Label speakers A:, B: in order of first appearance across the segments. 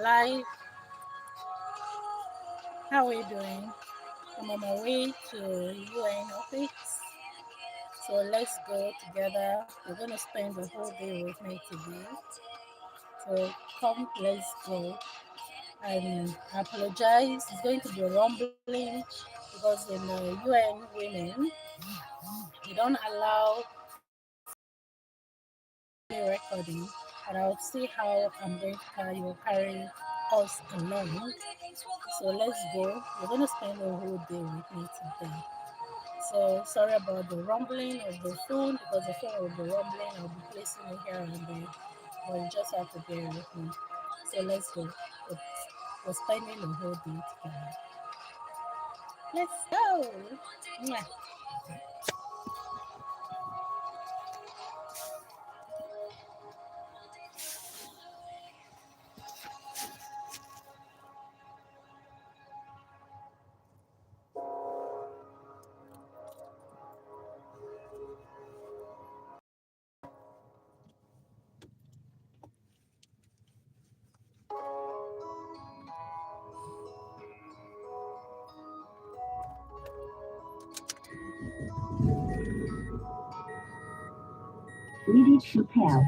A: live. How are you doing? I'm on my way to UN office. So let's go together. You're gonna spend the whole day with me today. So come, let's go. And I apologize. It's going to be rumbling because in the UN women, they don't allow me recording. And I'll see how I'm going to carry us along. So let's go. You're gonna spend the whole day with me today. So sorry about the rumbling of the phone because the phone will be rumbling. I'll be placing it here and there, but you just have to bear with me. So let's go. It's, we're spending the whole day together. Let's go. Mwah.
B: Ready to tell.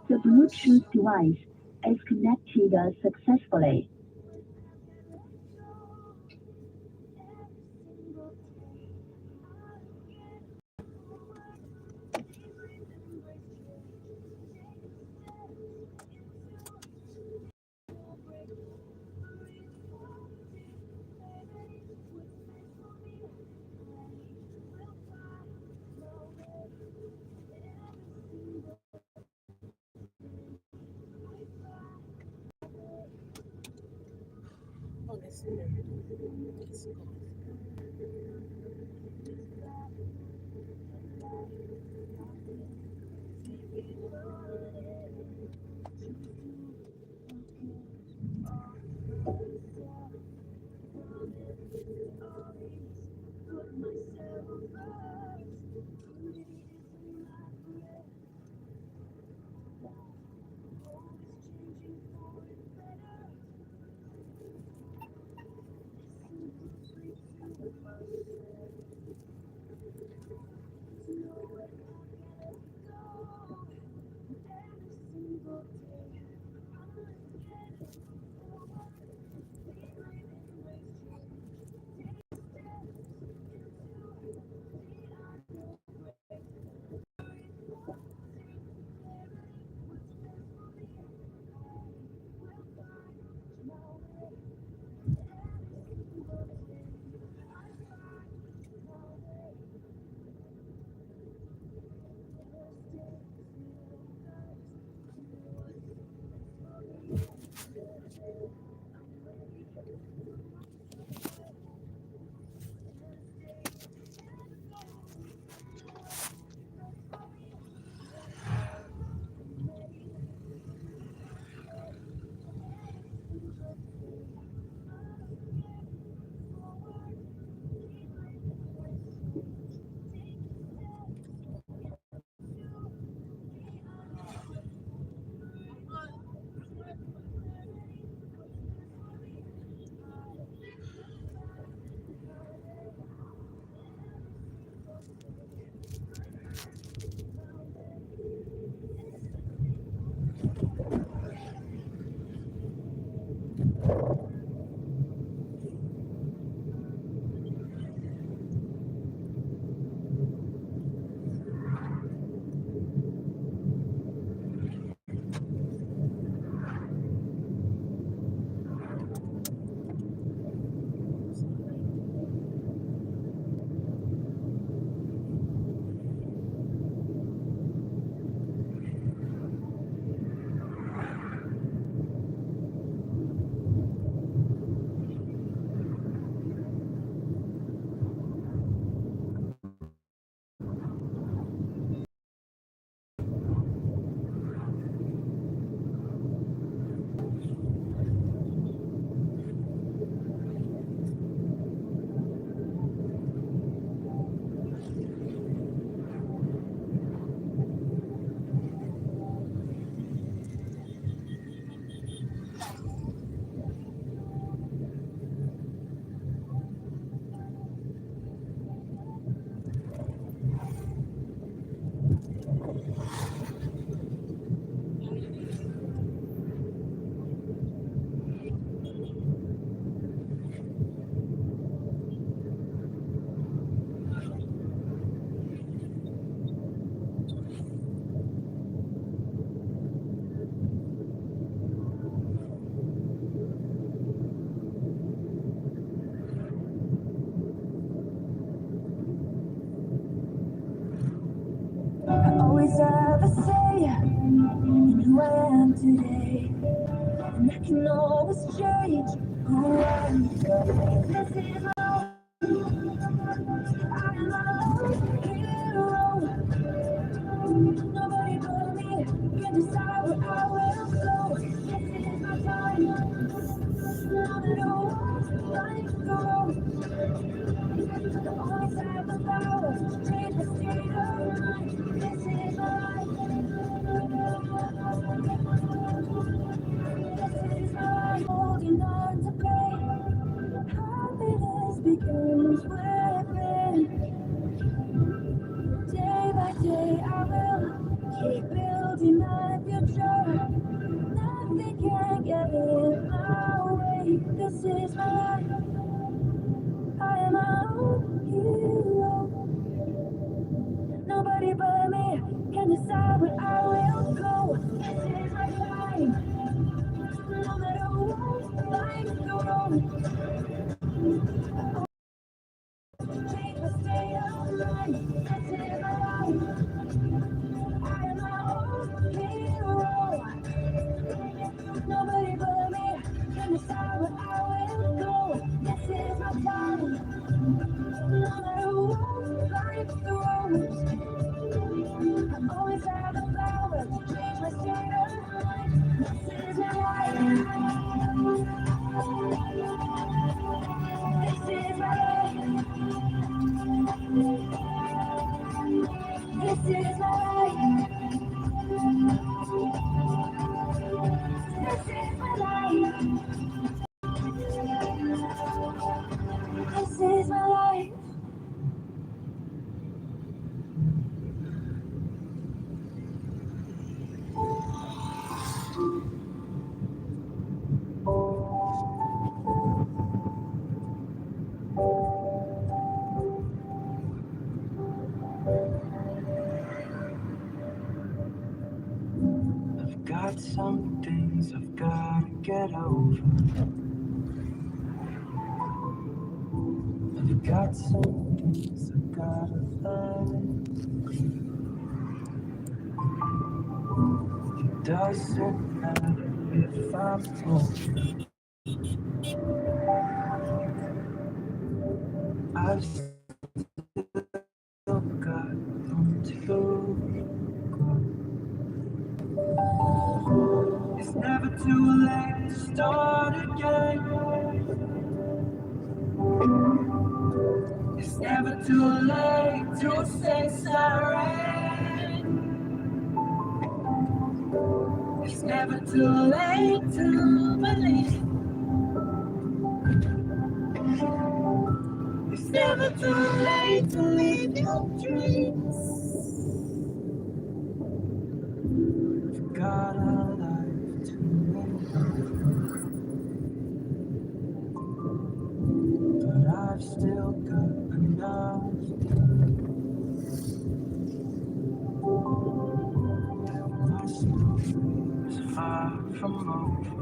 B: The Bluetooth device is connected successfully.
A: Oh, let's go.
B: am today, and I can always change who I am. This is my life. I am my own hero. Nobody but me can decide where I will go. This is my time. No matter what life throws, I always have the power to change my state of mind. This is my life. Holding on to pain. Happiness becomes weapon. Day by day, I will keep building my future. Nothing can get in my way. This is my life. I am my own hero. Nobody but me can decide where I will go. This is my time. No matter what life throws, change my state of mind. This is my life. I am my own hero. Nobody but me can decide where I will go. This is my time. No matter what life throws, I always have the power to change my state of mind. This is my life. This is my life. This is my life. This is my life. This is my life. I've got some things I've got to get over. I've got some things I've got to learn. It doesn't matter if I'm wrong. I've still got room to grow. It's never too late to start again. It's never too late to say sorry. It's never too late to believe. It's never too late to live your dreams. You've got a life to live, but I've still got enough. My story is far from over,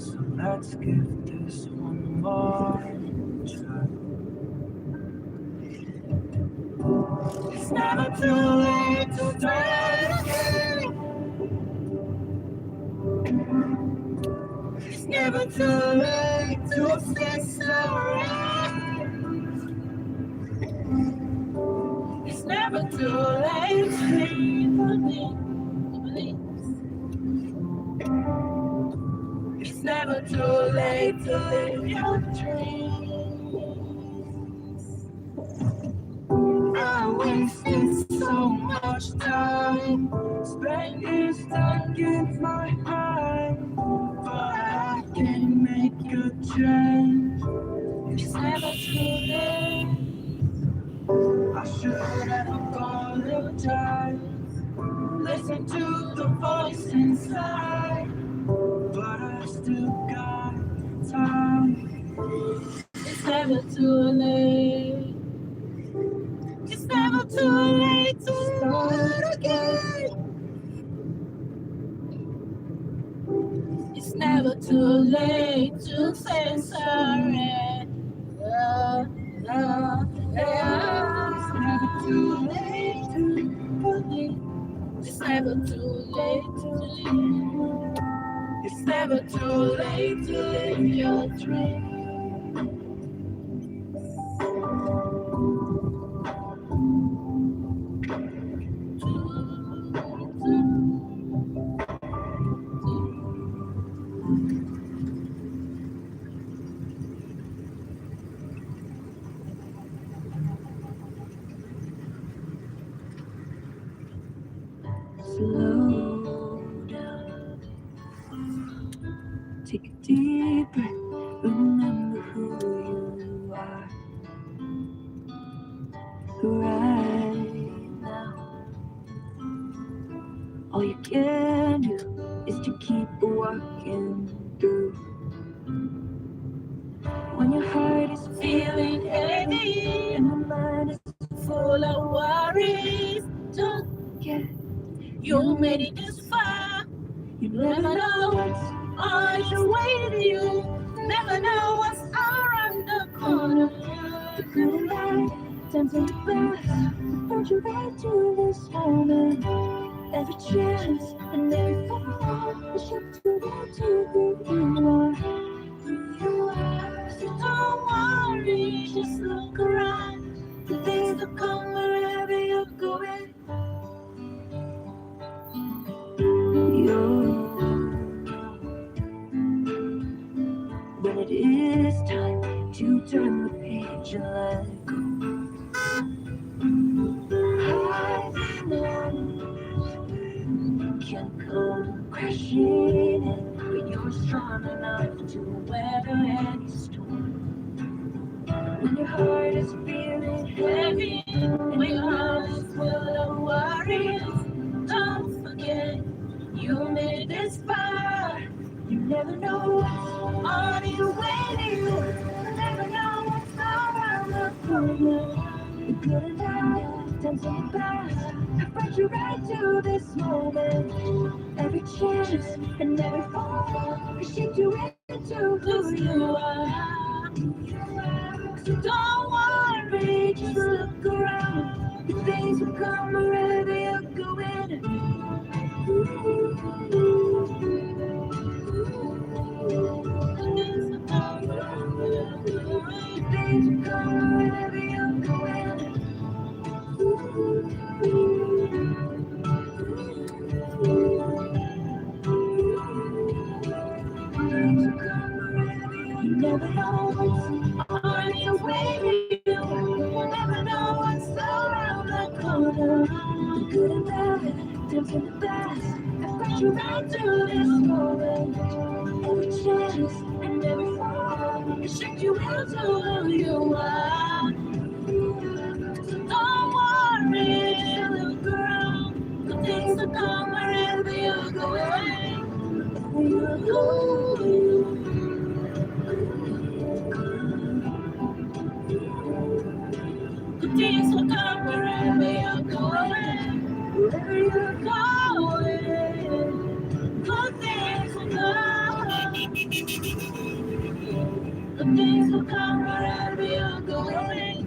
B: so let's give this one more try. It's never too late to start again. It's never too late to say sorry. It's never too late to believe. It's never too late to live your dreams. I wasted so much time spending stuck in my heart, but I can make a change. It's never too late. I should have apologized, listen to the voice inside, but I still got time. It's never too late. It's never too late to start again. It's never too late to say sorry. It's never too late to believe.
A: never too late to live. It's never too late to live your dream.
B: Slow down, take a deep breath, remember who you are right now. All you can do is to keep walking through. When your heart is feeling heavy and your mind is full of worries, don't get you made it this far. You never know what's on your way to you. Never know what's around the corner. The good and bad, times and the best, brought you right to this moment. Every chance and every fall, the ship to get to who you are. Who you are. So don't worry, just look around. The things will come wherever you're going. You when it is time to turn the page and let go. Highs and lows can come crashing in, but you're strong enough to weather any storm. When your heart is feeling heavy, when your heart is full of worries, don't forget you made it this far. You never know what's on your way to you. You never know what's around the corner. The good and bad, times and the bad, have brought you right to this moment. Every chance and every fall has shaped you into who you are. So don't worry, just look around. The things will come wherever you're going. You never know what's on your way. You never know what's around the corner. The good and bad, times and the best, have brought you right to this moment. Every chance and every fall has shaped you into who you are. So don't worry, look around. The things will come wherever you're going. Wherever you're going. Good things will come wherever you're going. Wherever you're going. Good things will come. Good things will come wherever you're going.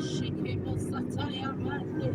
B: She came on Satya Monday.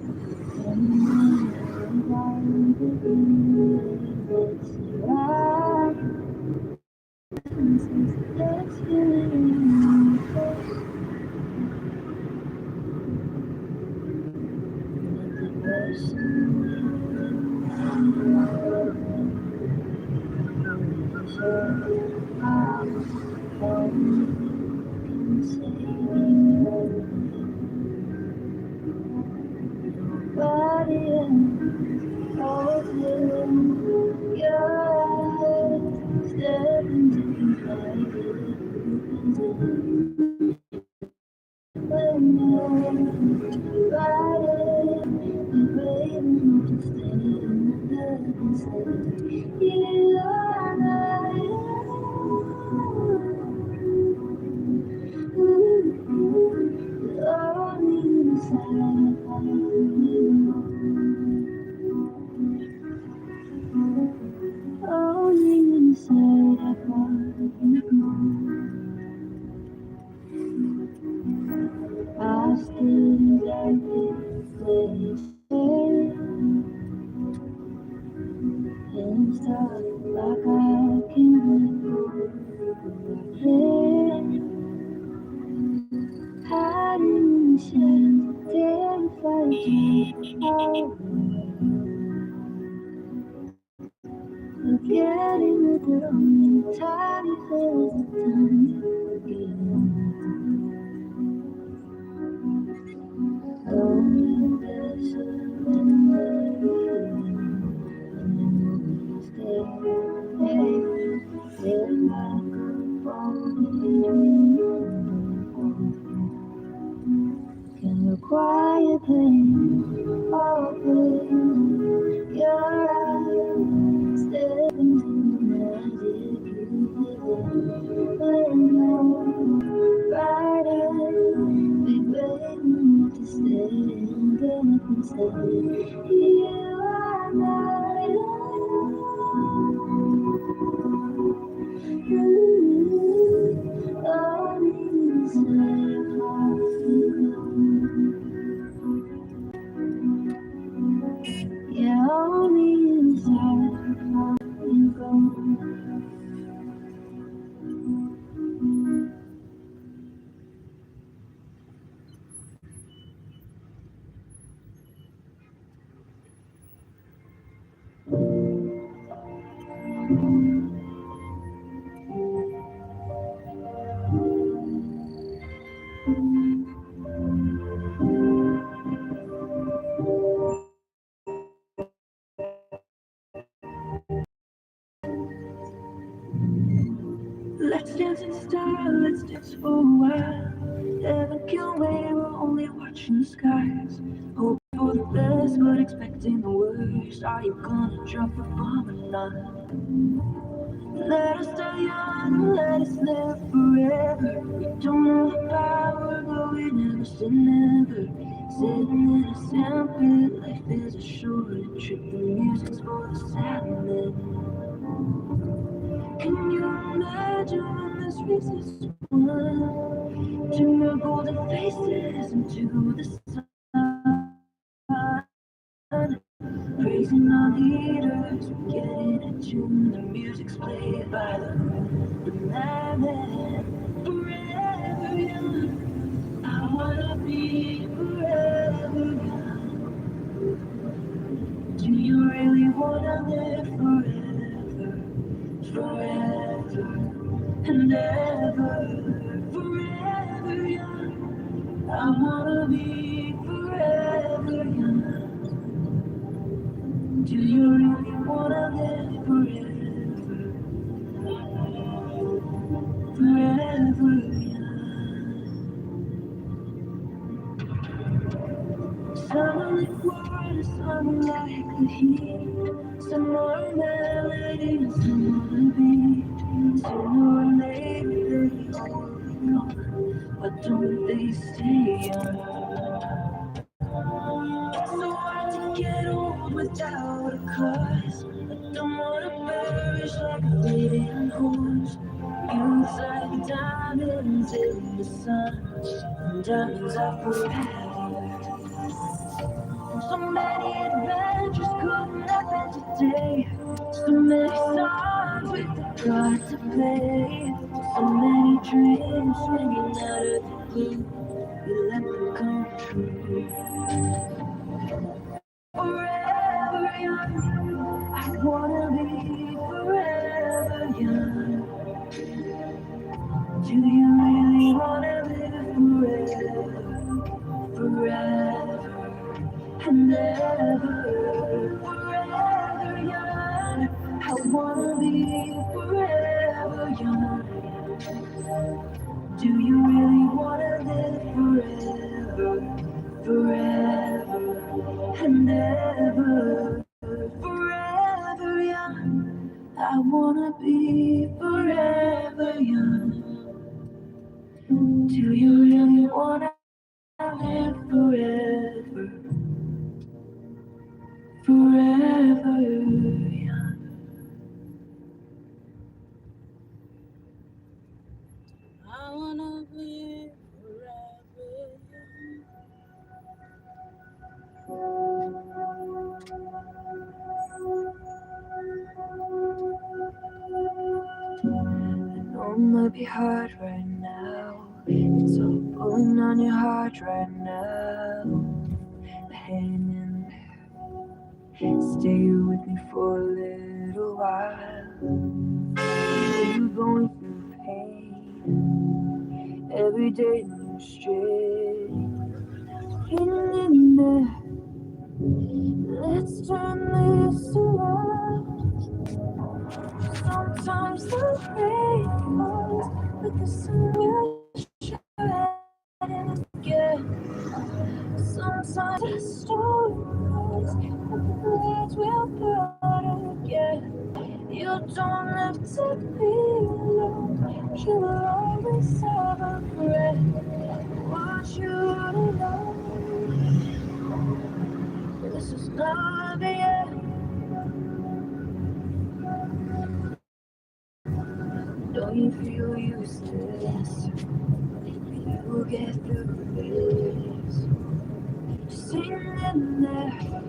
B: like I can live. Hiding inside, terrified to forgetting that there are only tiny hesitations. Lonely vessel in can the quiet pain open your eyes, step into the magic you when you're brighter, big waiting to stand up and say, you are not alone. Only inside yeah, only inside you go. Let's dance in style, let's dance for a while. Heaven can wait, we're only watching the skies. Hope for the best, but expecting the worst. Are you gonna drop a bomb or not? Let us stay young, let us live forever. We don't know the power, but we never say never. Sitting in a sandpit, life is a short trip. The music's for the sad men. Can you imagine when this race is won? Turn our golden faces into the sun. Praising our leaders, we're getting in tune. The music's played by the madman. Forever young, I wanna be forever young. Do you really wanna live forever? Forever and ever, forever young. I wanna be forever young. Do you really wanna live forever? Forever young. Summer like water, summer like the heat. Summer melody and summer beat. Sooner or later they all be gone. Why don't they stay young? It's so hard to get old without a cause. I don't wanna perish like a fading horse. Youth's like diamonds in the sun, and diamonds are forever. So many adventures couldn't happen today. So many songs we forgot to play. So many dreams swinging out of the blue. We let them come true. Forever young, I wanna be forever young. Do you really wanna live forever, forever and ever? Forever young, I wanna be forever young. Do you really wanna live forever, forever and ever? Forever young, I wanna be forever young. Do you really wanna live forever, forever young?
A: I wanna be forever young.
B: know it might be hard right now. It's all pulling on your heart right now. Hang in there, stay with me for a little while. You're going through pain every day, new strength. Hang in there, let's turn this around. Sometimes the rain falls, but the sun will shine again. Sometimes the storm blows, but the clouds will part again. You don't have to be alone. You will always have a friend. Want you to know this is not the end. Don't you feel useless? You'll get through this. Just hang in there.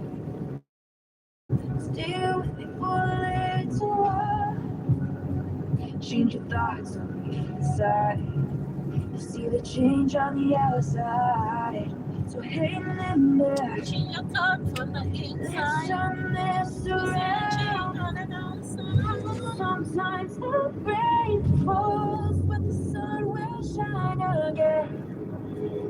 B: Stay with me for a little while. Change your thoughts on the inside. You see the change on the outside. So hang in there.
A: Change your thoughts on the
B: Let's
A: inside.
B: turn this
A: Change
B: around.
A: on the outside.
B: Sometimes the rain falls, but the sun will shine again.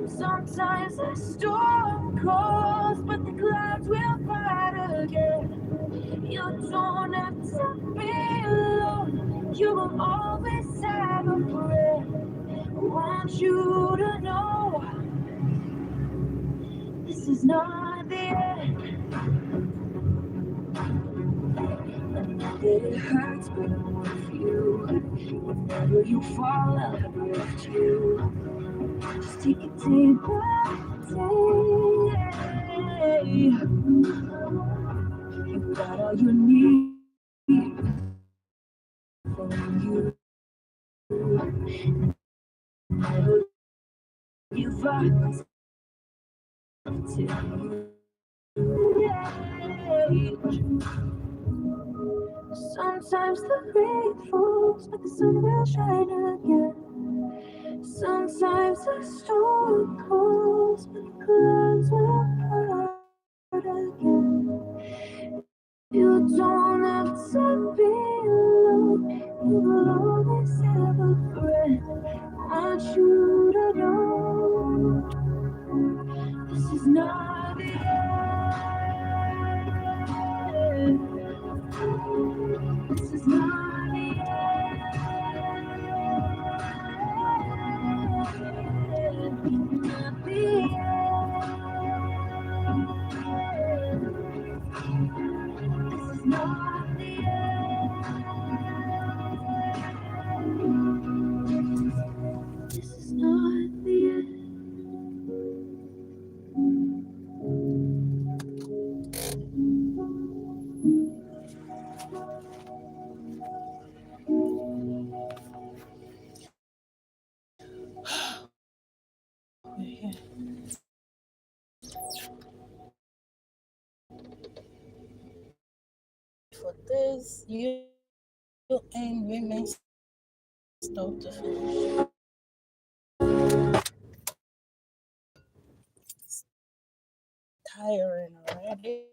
B: Sometimes the storm calls, but the clouds will part again. You don't have to be alone. You will always have a friend. I want you to know this is not the end. And that it hurts, but I'm with you. Whenever you fall, I'll have left you. Just take it day by day. You got all you need from you. Never give up until you. Sometimes the rain falls, but the sun will shine again. Sometimes the storm calls, but the clouds will part again. You don't have to be alone. You will always have a friend. I want you to know this is not the end. This is not the end. Not the end. This is not the end. This is not the end.
A: For this UN Women's Stuff to finish. Tiring already.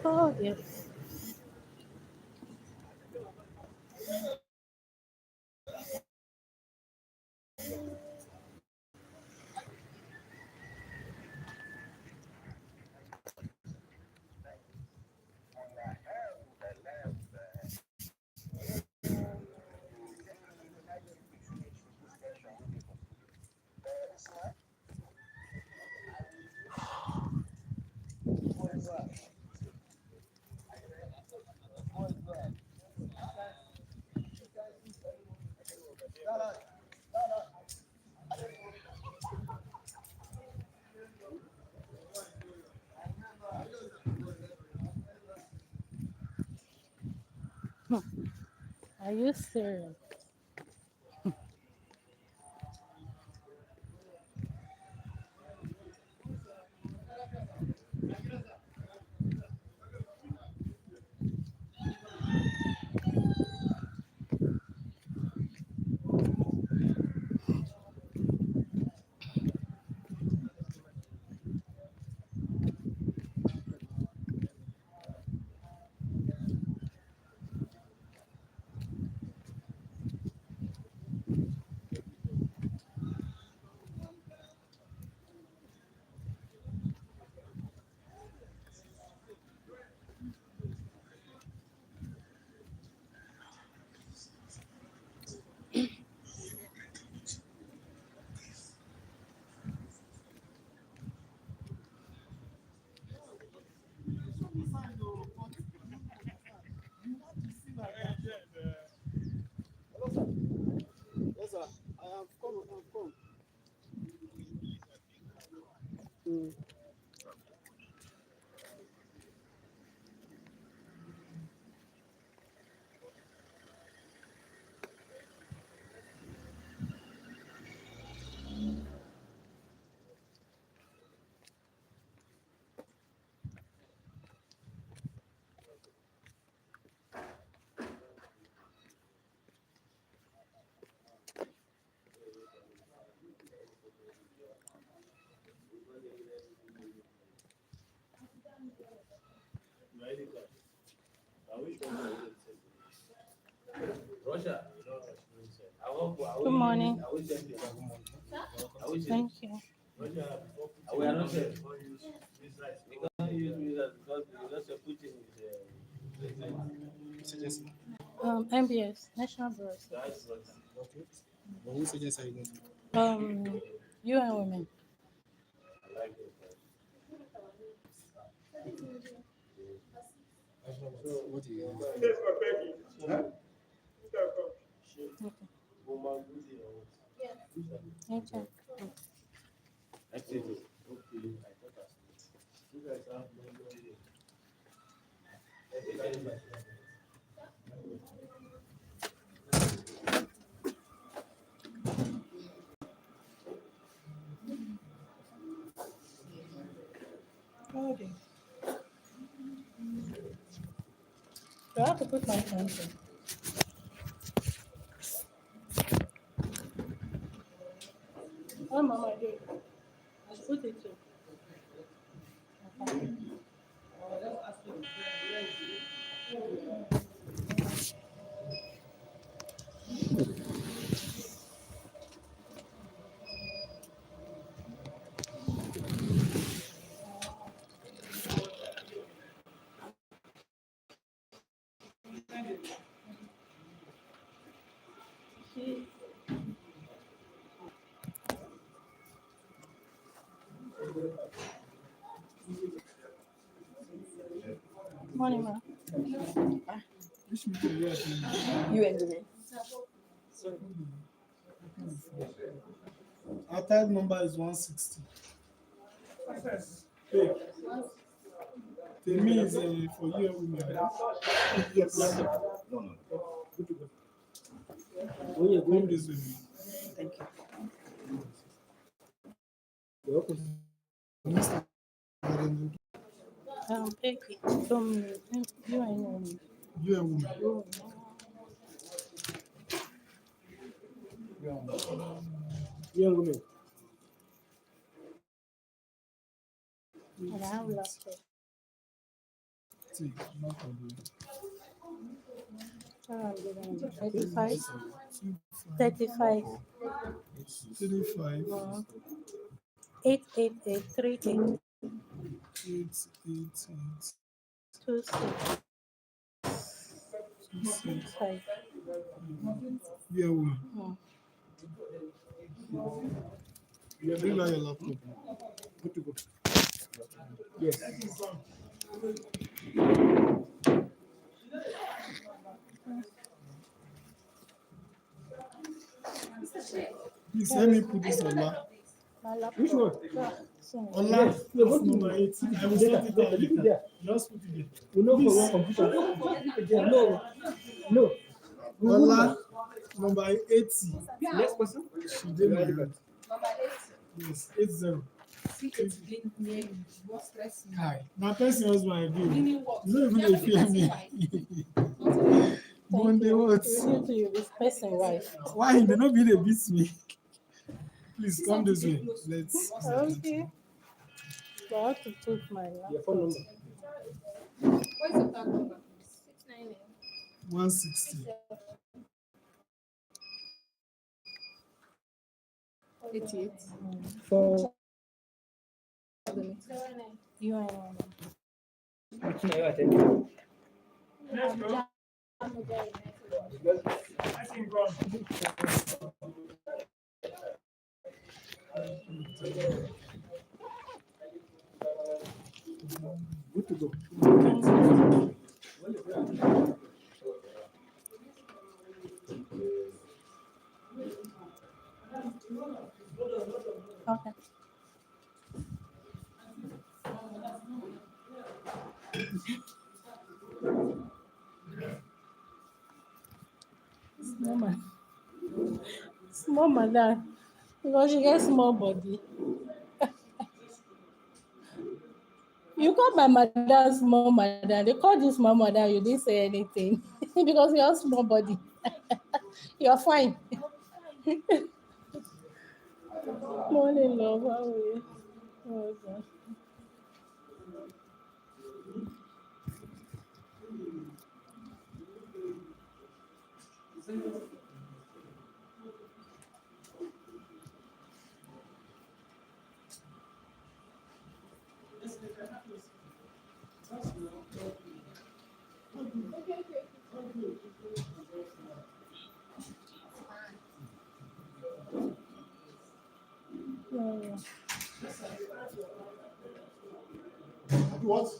A: Oh, yes. Are you serious?
C: Yes, sir. I have come. I have come. Mm.
A: Good morning. Thank you. MBS, National Bureau of Statistics.
C: Okay. But who suggests I go to?
A: UN Women.
C: So what do you?
A: Okay. Thank you. Okay. Do I have to put my phone in? Oh, Mama, I do. I should put it too. Okay. Morning, Ma.
C: Which meeting you are doing?
B: You and me.
C: Our tag number is 160. Hey, Temi is for you and women. Yes. Come this way.
B: Thank you.
C: Mr.
A: Peggy, UN Women.
C: You and women. You and women.
A: And I have laptop.
C: See, no problem.
A: 35. 35.
C: 35,
A: 88838
C: 888,
A: 2665.
C: yeah, woman.
A: Mm.
C: Bring out your laptop. Good to go. Yes. Please let me put this on la.
A: My laptop.
C: Which one?
A: Sorry.
C: Ola, yes, number 8. I will sort it out later. Just put it there. We know for one computer. No, no. Ola, number 80. Next person. She did my hand. Yes, 80. Hi. My person was my bill. You don't even fear me.
A: Thank
C: Monday
A: you.
C: what?
A: You to you, this person wife.
C: Why? They not be the beat me. Please come this way. Let's.
A: Okay. So I have to put my
C: Your phone
A: laptop.
C: number.
D: What's your account number?
C: 160.
D: 88.
C: For
A: You and
C: let's go. Good to go.
A: okay. Small man. Small madam. Because she gets small body. You call my madam small madam. They call you small madam. You didn't say anything. Because you have small body. You're fine. Morning, love. How are you? Oh, God. Yeah,
C: What?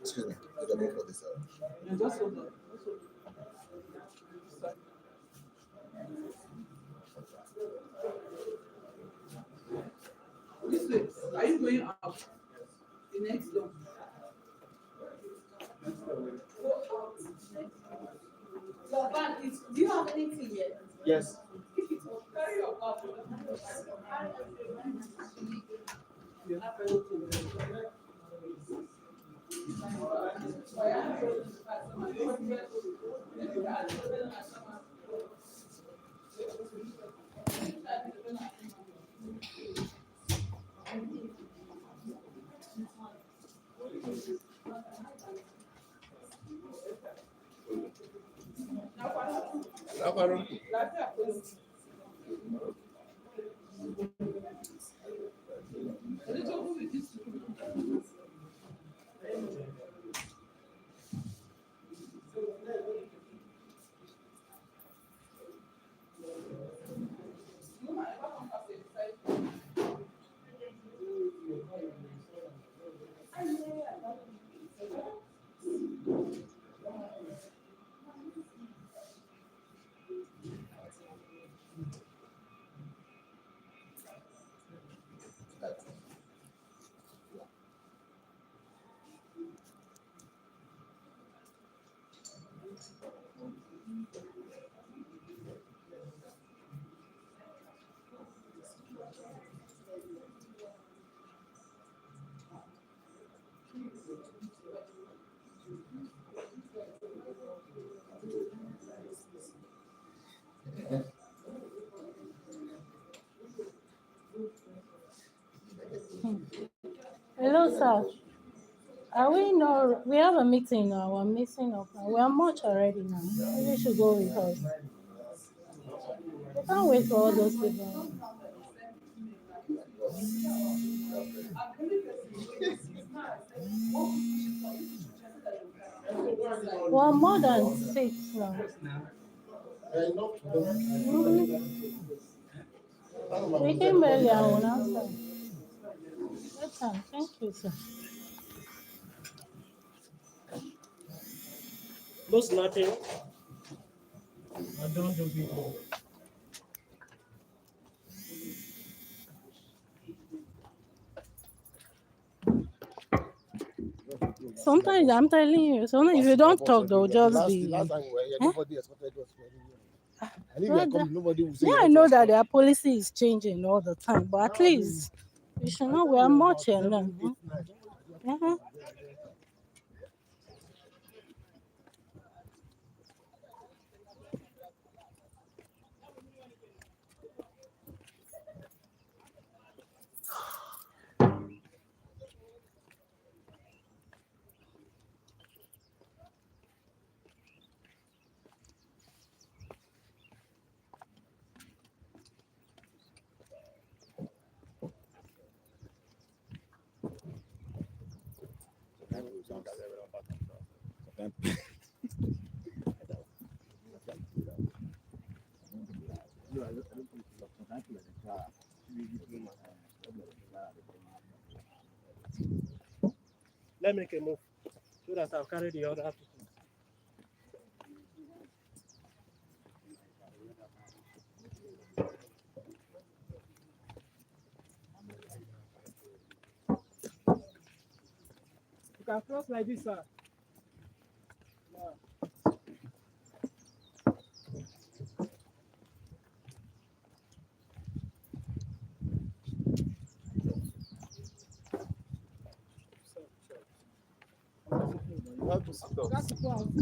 E: Excuse me. I don't know for this.
C: You just hold on. This way. Are you going out? The next door. Your bag is. Do you have anything yet?
E: Yes.
C: Pick it up. Carry your bag.
A: Hello, sir. Are we no? We have a meeting now. We're missing up. We are much already now. Maybe you should go with us. We can't wait for all those people. We're more than 6 now. We came earlier. I will answer. That's fine. Thank you, sir.
C: No snapping. I don't do people.
A: Sometimes I'm telling you, sometimes if you don't talk, they'll just be.
E: Last time we were here, nobody expected us to anywhere. And if we are
A: Brother,
E: coming, nobody will say.
A: yeah, I know that their policy is changing all the time, but at least you should know we are much here now. Uh-huh.
C: Let me make a move so that I'll carry the other people. You can cross like this, sir. Yeah.
E: You have to sit down.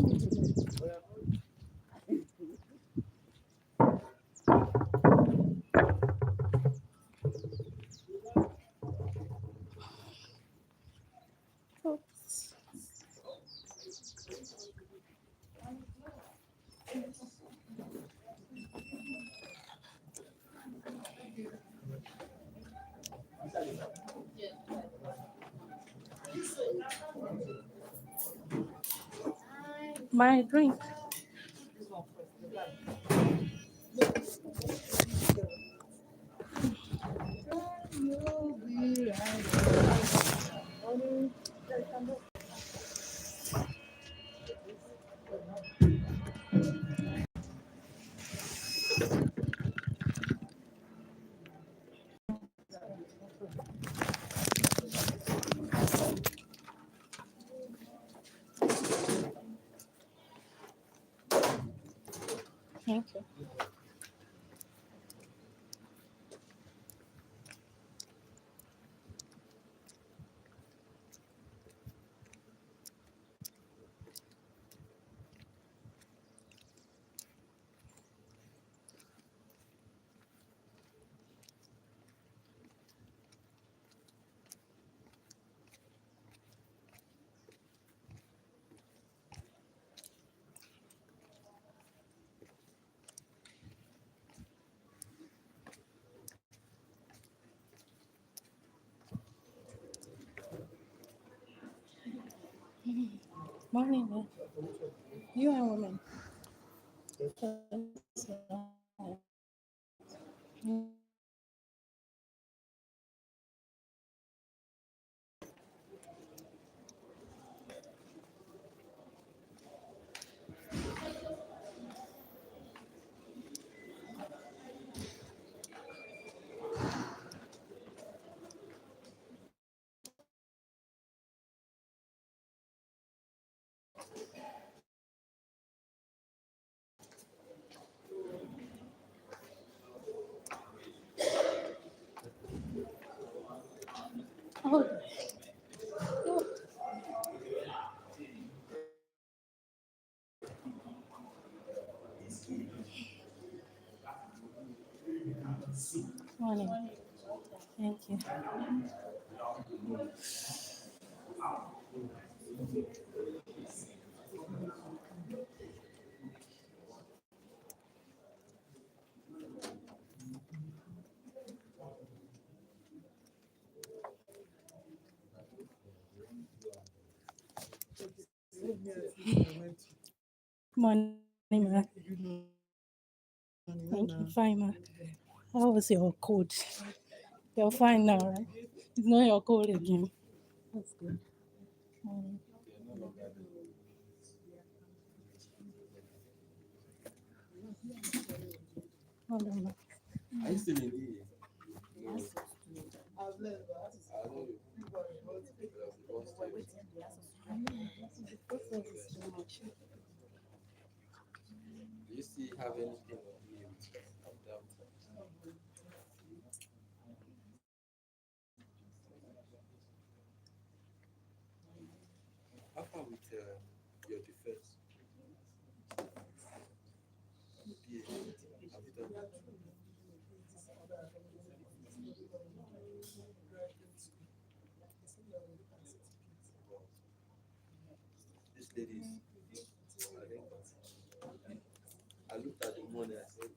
A: My drink. Thank you. Morning, man. You and women. Oh, morning. Thank you. Morning, ma. Thank you. Fine, ma. How was your cold? You're fine now, right? It's not your cold again. That's good. Morning. Hold on, ma.
E: Are you still in the? Do you still have anything on you with them? How far with your defense? Yeah, have you done that? This lady is, I think, I looked at the money, I said,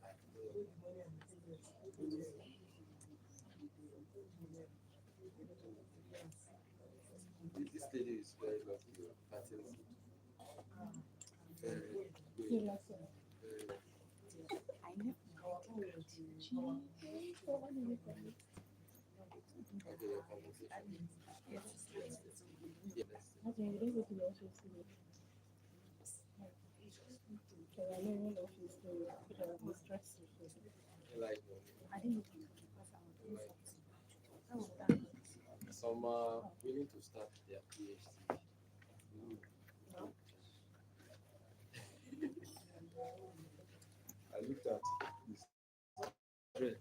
E: this lady is very lucky. Fertility. Very
A: You
E: good.
A: like it?
E: Very, okay, your conversation. Yeah, let's
A: Okay, you didn't go to the office today. Okay, I know you're in the office today. But I was stressed.
E: like some willing to start their PhD. I looked at this trend.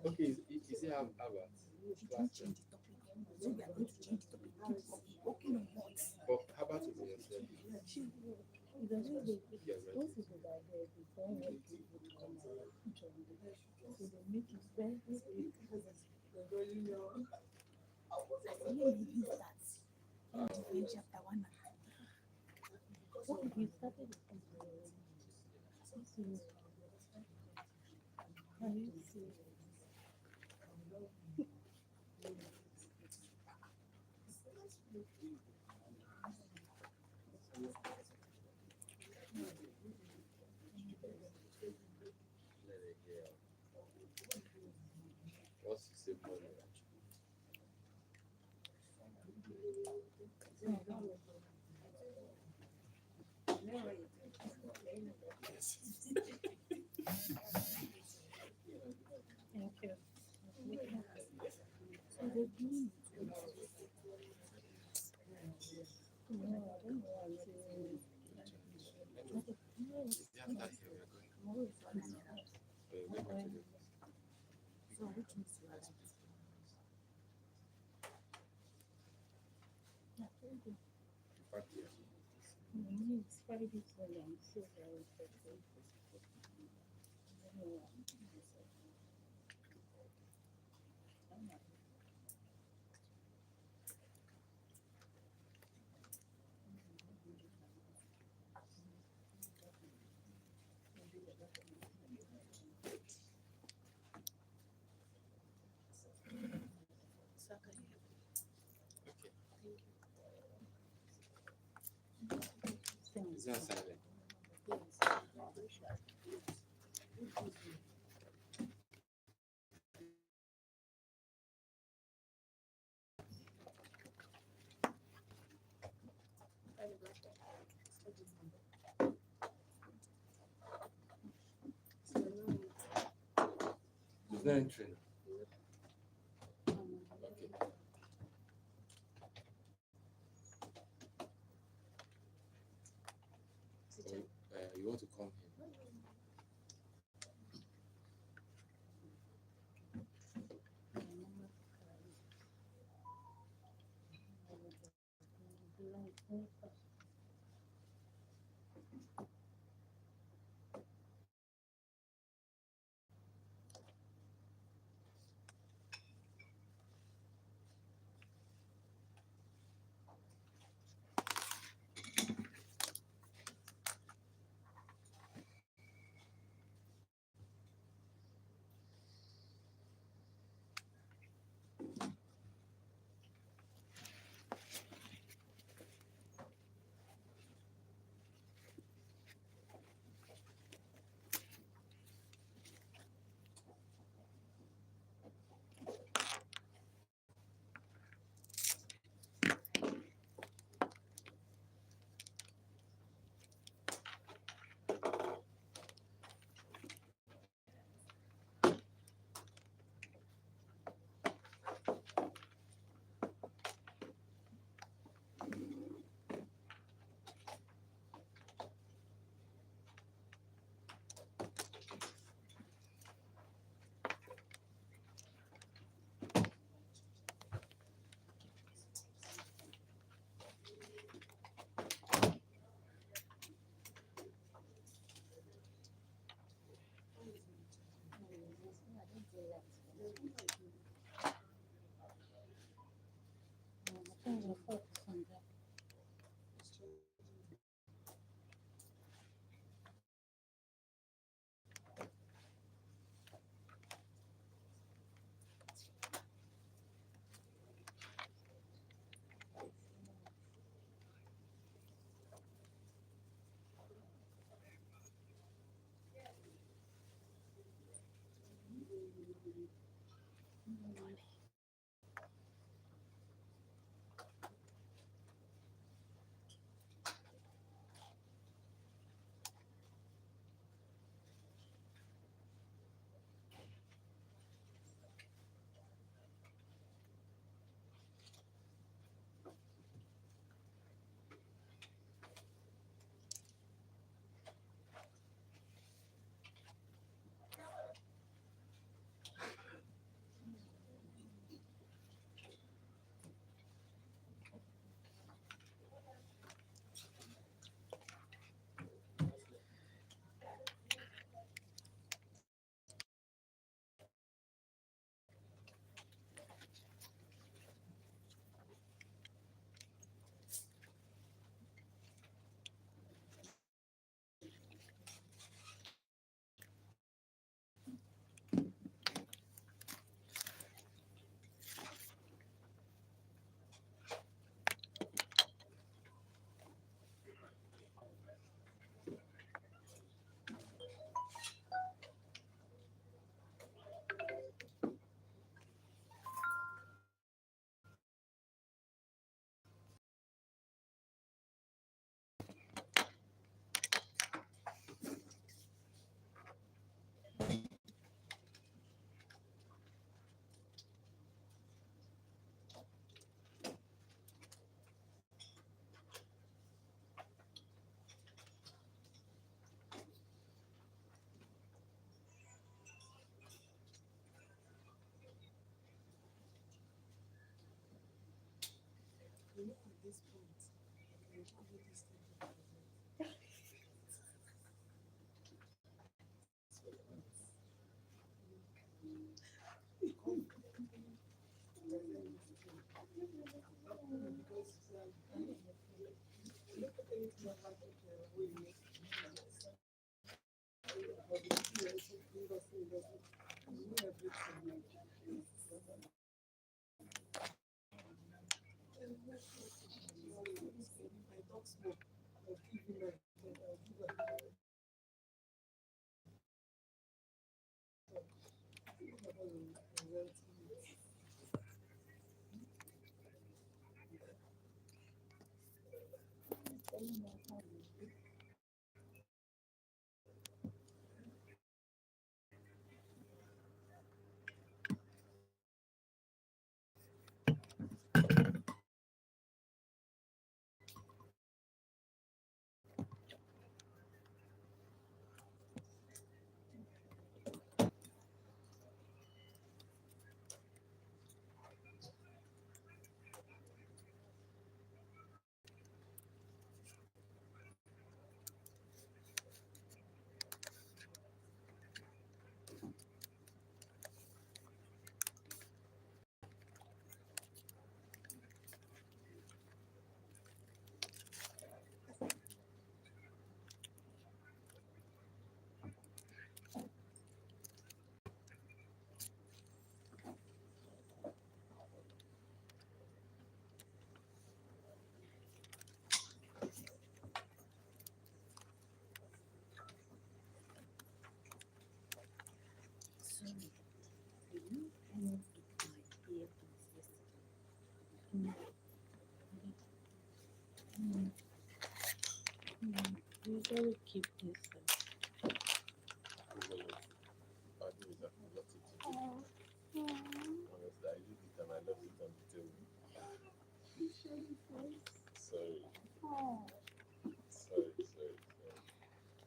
E: Okay, is it Harvard? But Harvard will be yourself. You're ready.
A: Those people that are there before what people come out, so they make it very easy. What if you started the company already? So, can you see?
E: What's the same money?
A: Thank you. So the green. No, I don't want to. So which means you are right. Yeah, very good. It's very different and so very different.
E: Is that silent? It's not entering. Okay. So, you want to come here?
A: Sorry, I moved my earphones yesterday. Mm, mm, we usually keep this.
E: Sorry, sorry.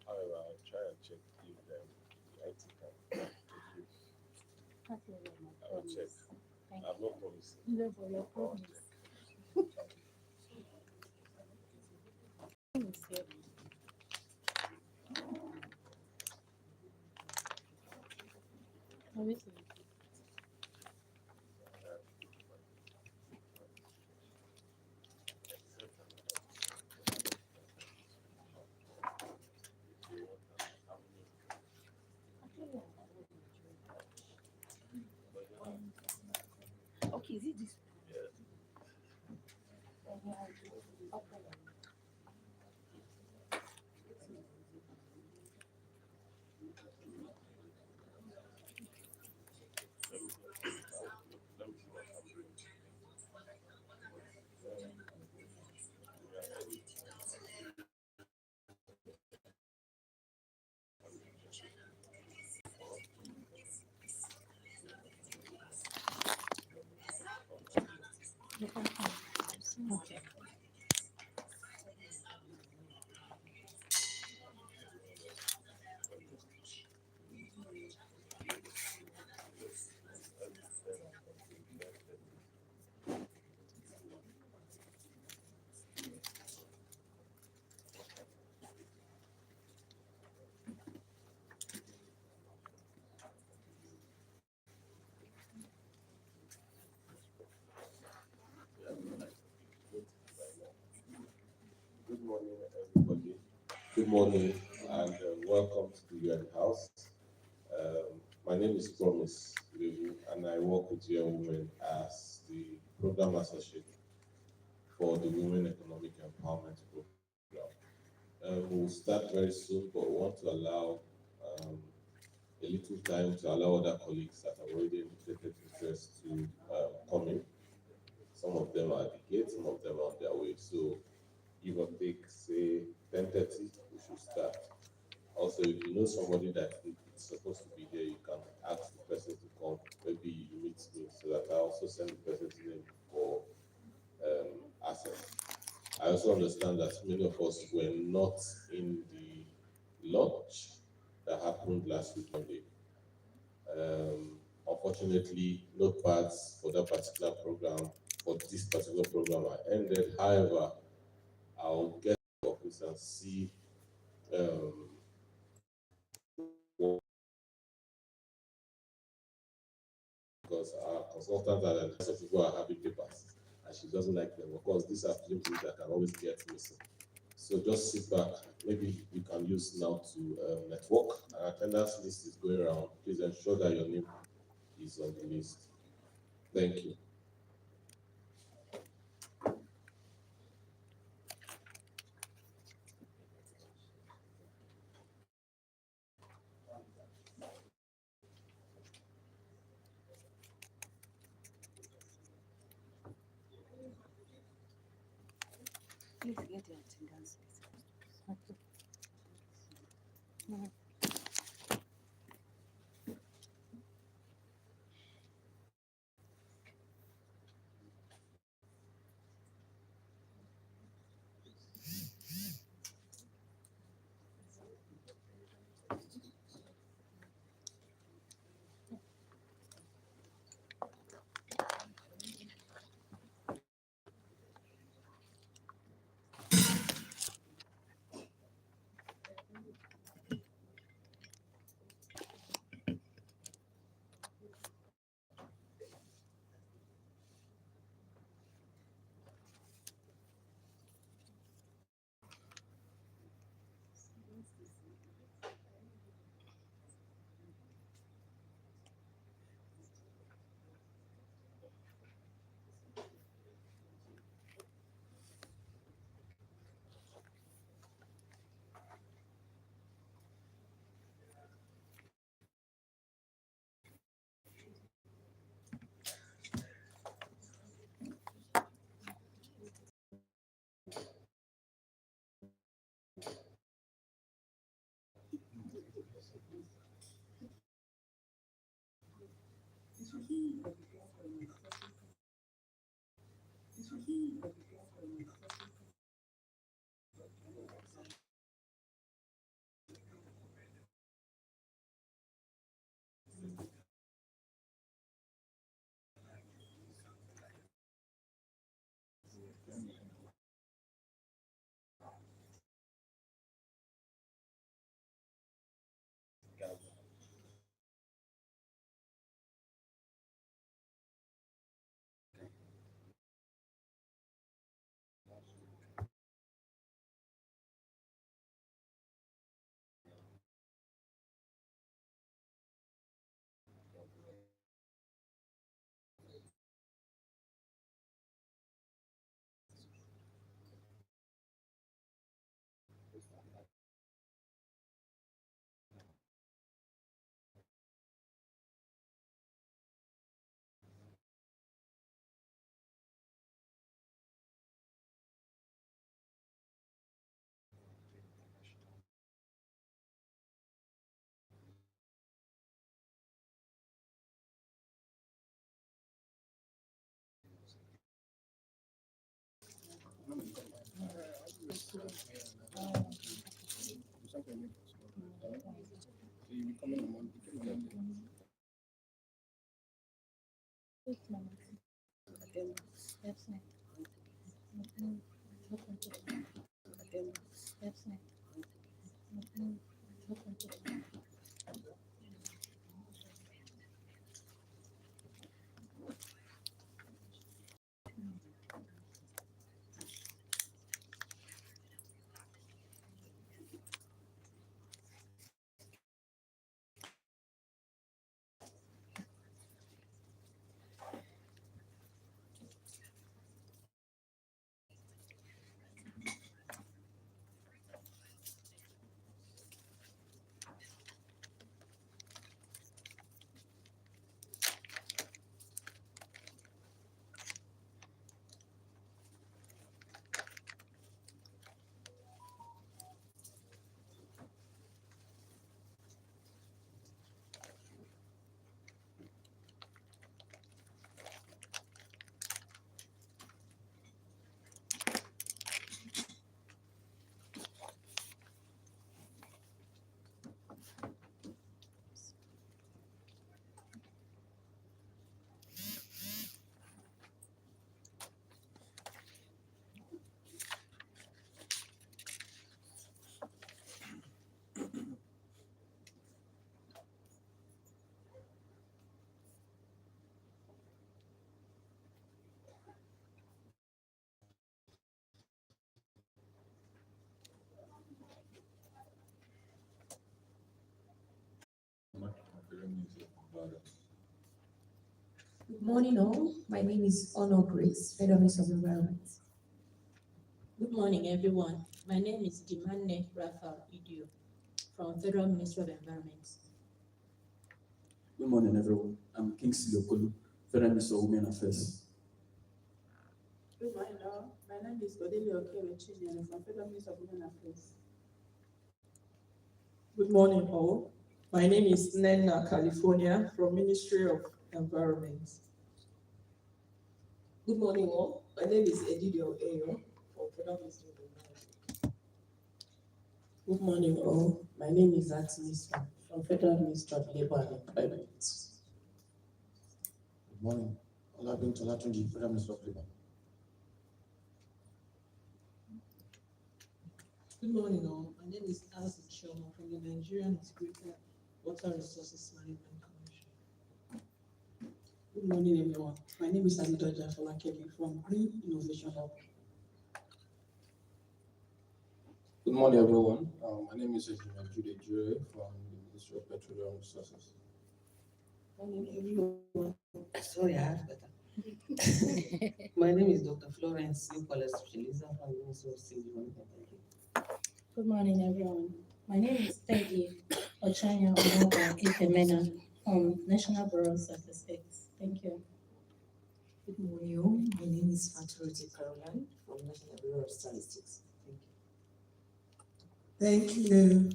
E: However, I'll try and check if the IT can.
A: That is my
E: I will check.
A: promise. Thank
E: I'm
A: you.
E: not promising.
A: No, for your promise. Let me see. Let me see. Okay, is it this?
E: Yeah.
A: Okay.
E: Let me see what I'm doing.
A: Okay.
E: Good morning, everybody. Good morning, and welcome to the UN House. My name is Promise Lewu, and I work with UN Women as the program associate for the Women Economic Empowerment Program. We'll start very soon, but we want to allow um, a little time to allow other colleagues that have already indicated interest to come in. Some of them are at the gate, some of them are on their way. So give or take, say 10:30, we should start. Also, if you know somebody that is supposed to be here, you can ask the person to come. Maybe you meet me so that I also send the person's name for access. I also understand that many of us were not in the launch that happened last week Monday. Unfortunately, no parts for that particular program for this particular program ended. However, I'll get to office and see what, because our consultant and the of people are happy papers and she doesn't like them. Of course, these are things that can always get missing. So just sit back. Maybe you can use now to network. An attendance list is going around. Please ensure that your name is on the list. Thank you.
A: Please get the attendance.
B: Good morning, all. My name is Honor Grace, Federal Minister of Environment.
F: Good morning, everyone. My name is Dimane Raphael Idio from Federal Ministry of Environment.
G: Good morning, everyone. I'm Kingsley Okolu, Federal Minister of Women Affairs.
D: Good morning, all. My name is Odelia Okewe Chinyere from Federal Ministry of Women Affairs.
H: Good morning, all. My name is Nena California from Ministry of Environment.
I: Good morning, all. My name is Edidio Ayo from Federal Ministry of Environment.
J: Good morning, all. My name is Artemis from Federal Ministry of Labor and Employment.
K: Good morning. Olabin Tolatunji, Federal Minister of Labor.
L: Good morning, all. My name is Alison Shoma from the Nigerian Integrated Water Resources Management Commission.
M: Good morning, everyone. My name is Adedoja Folakebi from Green Innovation Hub.
N: Good morning, everyone. My name is Jude Jure from the Ministry of Petroleum Resources.
O: Good morning, everyone. Sorry, I have better. My name is Dr. Florence Nicholas Chiliza from the Ministry of Civil Development.
A: Good morning, everyone. My name is Peggy Ochanya Omoba Ifemena from National Bureau of Statistics. Thank you.
P: Good morning, all. My name is Faturoti Caroline from National Bureau of Statistics.
C: Thank you.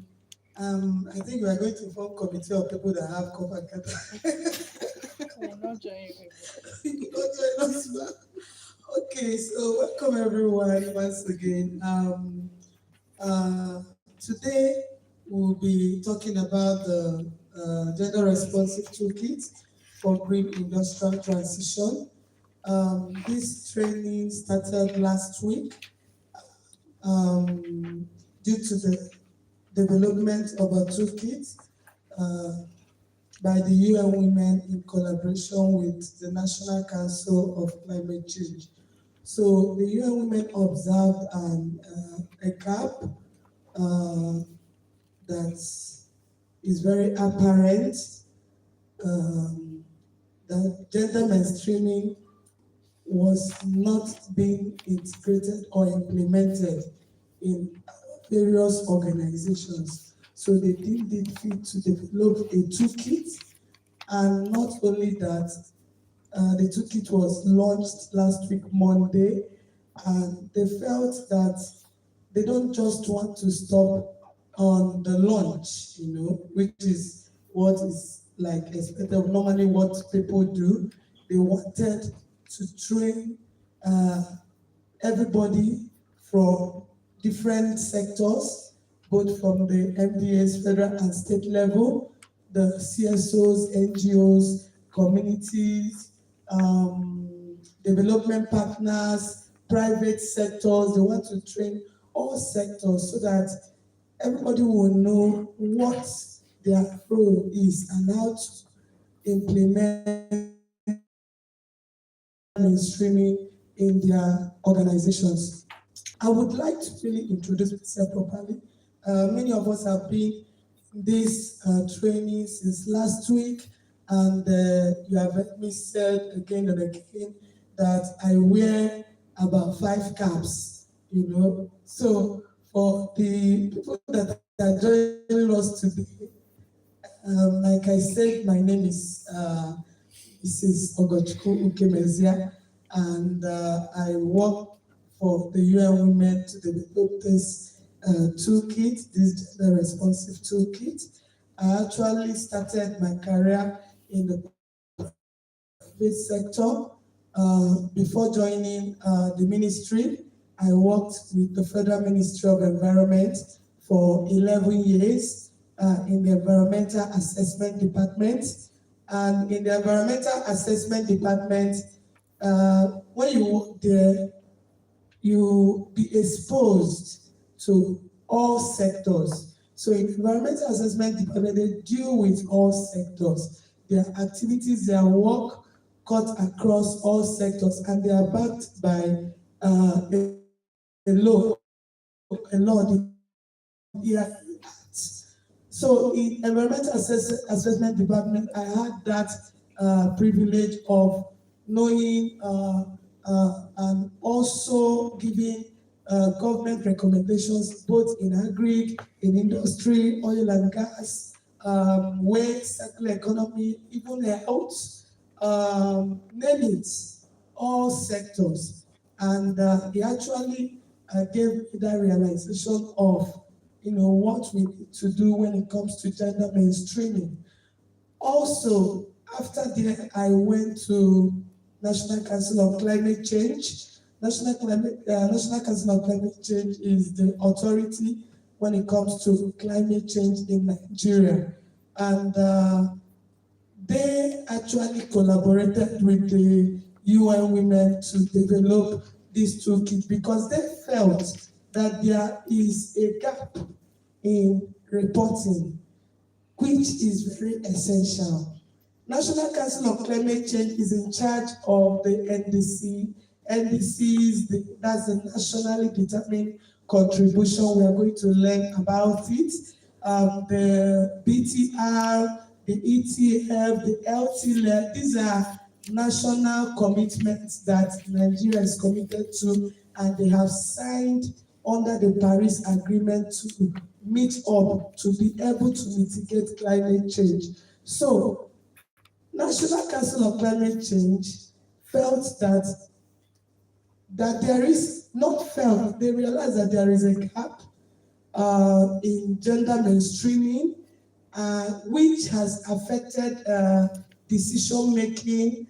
C: I think we are going to form a committee of people that have cover
A: We're not joining
C: you not join us now. Okay, so welcome everyone once again. Today we'll be talking about the gender responsive toolkit for green industrial transition. This training started last week due to the development of a toolkit by the UN Women in collaboration with the National Council of Climate Change. So the UN Women observed a gap that is very apparent, that gender mainstreaming was not being integrated or implemented in various organizations. So they deemed it fit to develop a toolkit, and not only that, the toolkit was launched last week, Monday, and they felt that they don't just want to stop on the launch, which is what is like expected, normally what people do. They wanted to train everybody from different sectors, both from the MDAs, federal and state level, the CSOs, NGOs, communities, development partners, private sectors. They want to train all sectors so that everybody will know what their role is and how to implement mainstreaming in their organizations. I would like to really introduce myself properly. Many of us have been in this training since last week, and you have heard me say again and again that I wear about 5 caps, So for the people that are joining us today, like I said, my name is Mrs. Ogochukwu Ukemezia, and I work for the UN Women to develop this toolkit, this gender responsive toolkit. I actually started my career in the private sector. Before joining the ministry, I worked with the Federal Ministry of Environment for 11 years in the Environmental Assessment Department. And in the Environmental Assessment Department, when you work there, you be exposed to all sectors. So in the Environmental Assessment Department, they deal with all sectors. Their activities, their work cut across all sectors, and they are backed by a law, the EIA Act. So in Environmental Assessment Department, I had that privilege of knowing and also giving government recommendations both in agri, in industry, oil and gas, waste, circular economy, even health, name it, all sectors. And he actually gave that realization of, what we need to do when it comes to gender mainstreaming. Also, after that, I went to National Council of Climate Change. National Council of Climate Change is the authority when it comes to climate change in Nigeria. And they actually collaborated with the UN Women to develop this toolkit because they felt that there is a gap in reporting, which is very essential. National Council of Climate Change is in charge of the NDC. NDC is that's the nationally determined contribution. We are going to learn about it. The BTR, the ETF, the LTLEF, these are national commitments that Nigeria is committed to, and they have signed under the Paris Agreement to meet up to be able to mitigate climate change. So, National Council of Climate Change felt that there is, not felt, they realized that there is a gap in gender mainstreaming, which has affected decision making,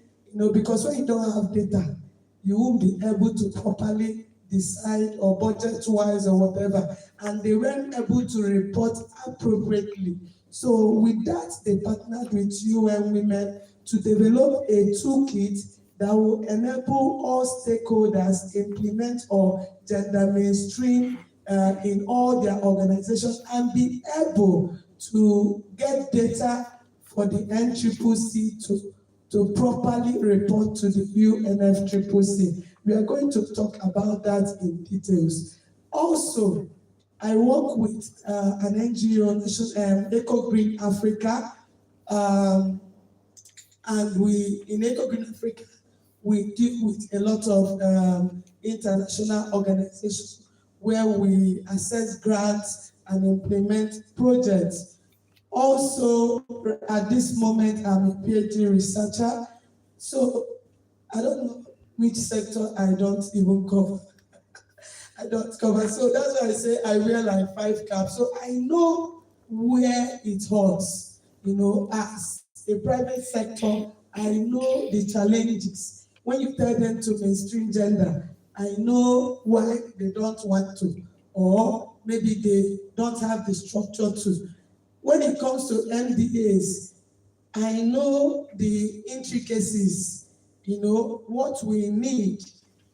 C: because when you don't have data, you won't be able to properly decide or budget-wise or whatever, and they weren't able to report appropriately. So with that, they partnered with UN Women to develop a toolkit that will enable all stakeholders implement or gender mainstream in all their organizations and be able to get data for the NCCC to properly report to the UNFCCC. We are going to talk about that in details. Also, I work with an NGO, Eco Green Africa, and in Eco Green Africa, we deal with a lot of international organizations where we assess grants and implement projects. Also, at this moment, I'm a PhD researcher, so I don't know which sector I don't even cover. I don't cover, so that's why I say I wear like 5 caps. So I know where it hurts, as a private sector, I know the challenges. When you tell them to mainstream gender, I know why they don't want to, or maybe they don't have the structure to. When it comes to MDAs, I know the intricacies, what we need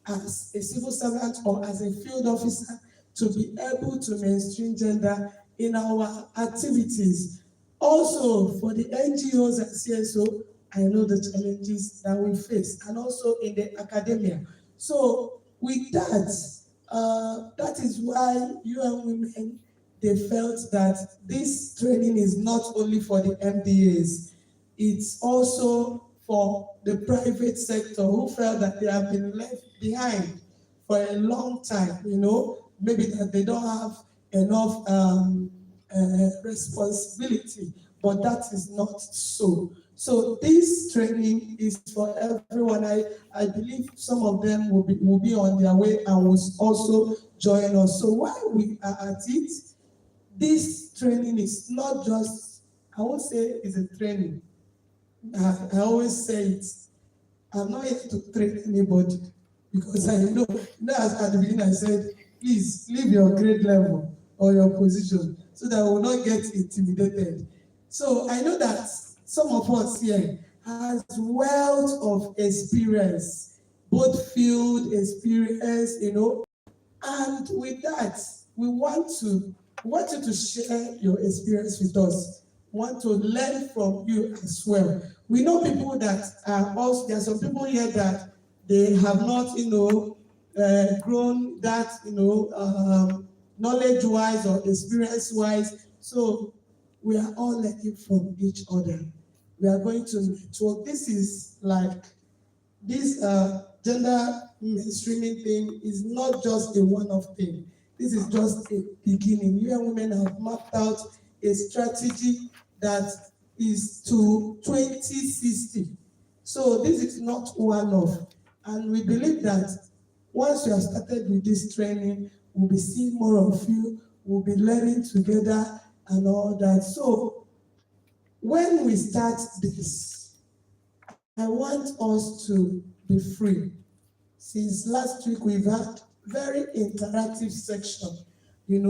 C: as a civil servant or as a field officer to be able to mainstream gender in our activities. Also, for the NGOs and CSO, I know the challenges that we face, and also in the academia. So with that, that is why UN Women, they felt that this training is not only for the MDAs, it's also for the private sector who felt that they have been left behind for a long time, maybe that they don't have enough responsibility, but that is not so. So this training is for everyone. I believe some of them will be on their way and will also join us. So while we are at it, this training is not just, I won't say it's a training. I always say it. I'm not here to train anybody because I know, as at the beginning I said, please leave your grade level or your position so that we will not get intimidated. So I know that some of us here has wealth of experience, both field experience, and with that, we want you to share your experience with us. We want to learn from you as well. We know people that are also, there are some people here that they have not, grown that, knowledge-wise or experience-wise. So we are all learning from each other.
Q: we are going to network. This is like, this gender mainstreaming thing is not just a one-off thing. This is just a beginning. UN Women have mapped out a strategy that is to 2060. So this is not one-off. And we believe that once you have started with this training, we'll be seeing more of you, we'll be learning together and all that. So when we start this, I want us to be free. Since last week, we've had very interactive section,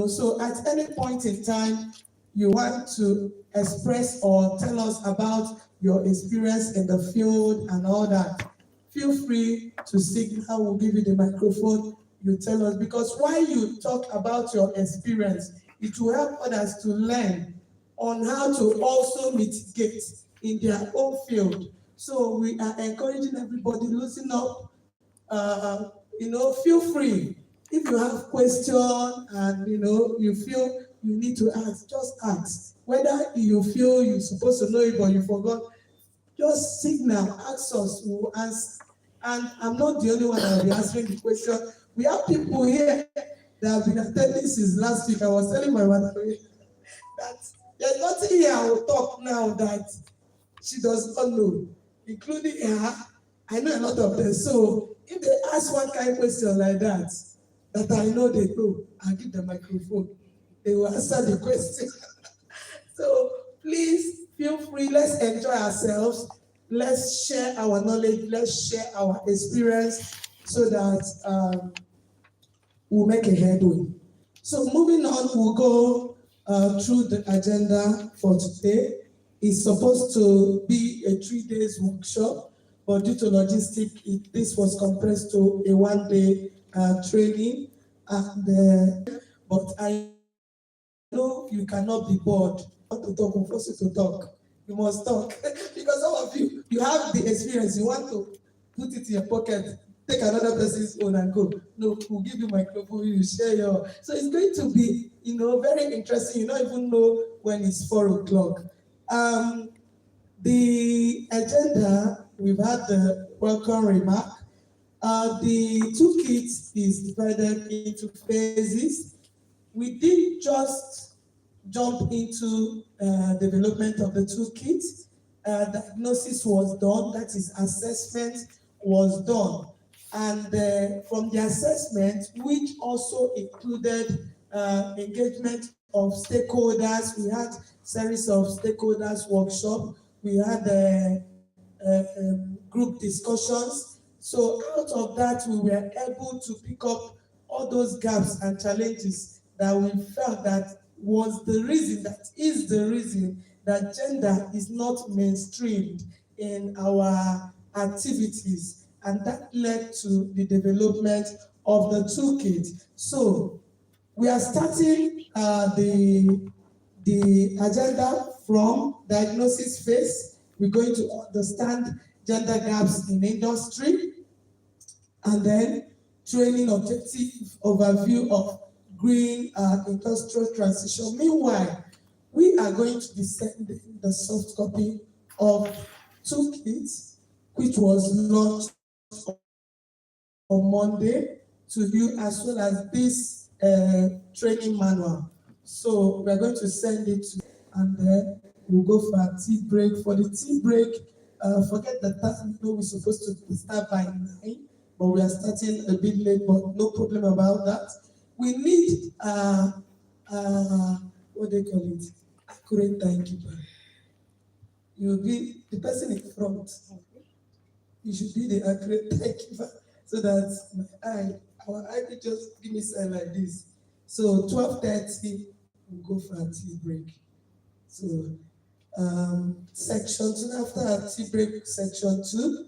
Q: so at any point in time, you want to express or tell us about your experience in the field and all that, feel free to signal. We'll give you the microphone, you tell us, because while you talk about your experience, it will help others to learn on how to also mitigate in their own field. So we are encouraging everybody, loosen up, feel free. If you have questions and you feel you need to ask, just ask. Whether you feel you're supposed to know it but you forgot, just signal, ask us, we'll answer. And I'm not the only one that will be answering the question. We have people here that have been attending since last week. I was telling my mother that there's nothing here I will talk now that she does not know, including her. I know a lot of them. So if they ask one kind of question like that I know they know, I'll give the microphone. They will answer the question. So please feel free. Let's enjoy ourselves. Let's share our knowledge. Let's share our experience so that we'll make a headway. So moving on, we'll go through the agenda for today. It's supposed to be a 3 days workshop, but due to logistics, this was compressed to a 1 day training. But I know you cannot be bored. You want to talk, we'll force you to talk. You must talk. Because some of you have the experience, you want to put it in your pocket, take another person's own and go. No, we'll give you microphone, you share your. So it's going to be, very interesting. You don't even know when it's 4 o'clock. The agenda, we've had the welcome remark. The toolkit is divided into phases. We didn't just jump into development of the toolkit. Diagnosis was done, that is, assessment was done. And from the assessment, which also included engagement of stakeholders, we had series of stakeholders workshop, we had group discussions. So out of that, we were able to pick up all those gaps and challenges that we felt that was the reason, that is the reason that gender is not mainstreamed in our activities. And that led to the development of the toolkit. So we are starting the agenda from diagnosis phase. We're going to understand gender gaps in industry, and then training objective overview of green industrial transition. Meanwhile, we are going to be sending the soft copy of toolkit, which was launched on Monday, to you, as well as this training manual. So we're going to send it to you, and then we'll go for a tea break. For the tea break, forget the time, we're supposed to start by 9, but we are starting a bit late, but no problem about that. We need, what do they call it? Accurate timekeeper. You'll be the person in front. You should be the accurate timekeeper so that our eye will just give me sign like this. So 12:30, we'll go for a tea break. So section 2, after our tea break, section 2,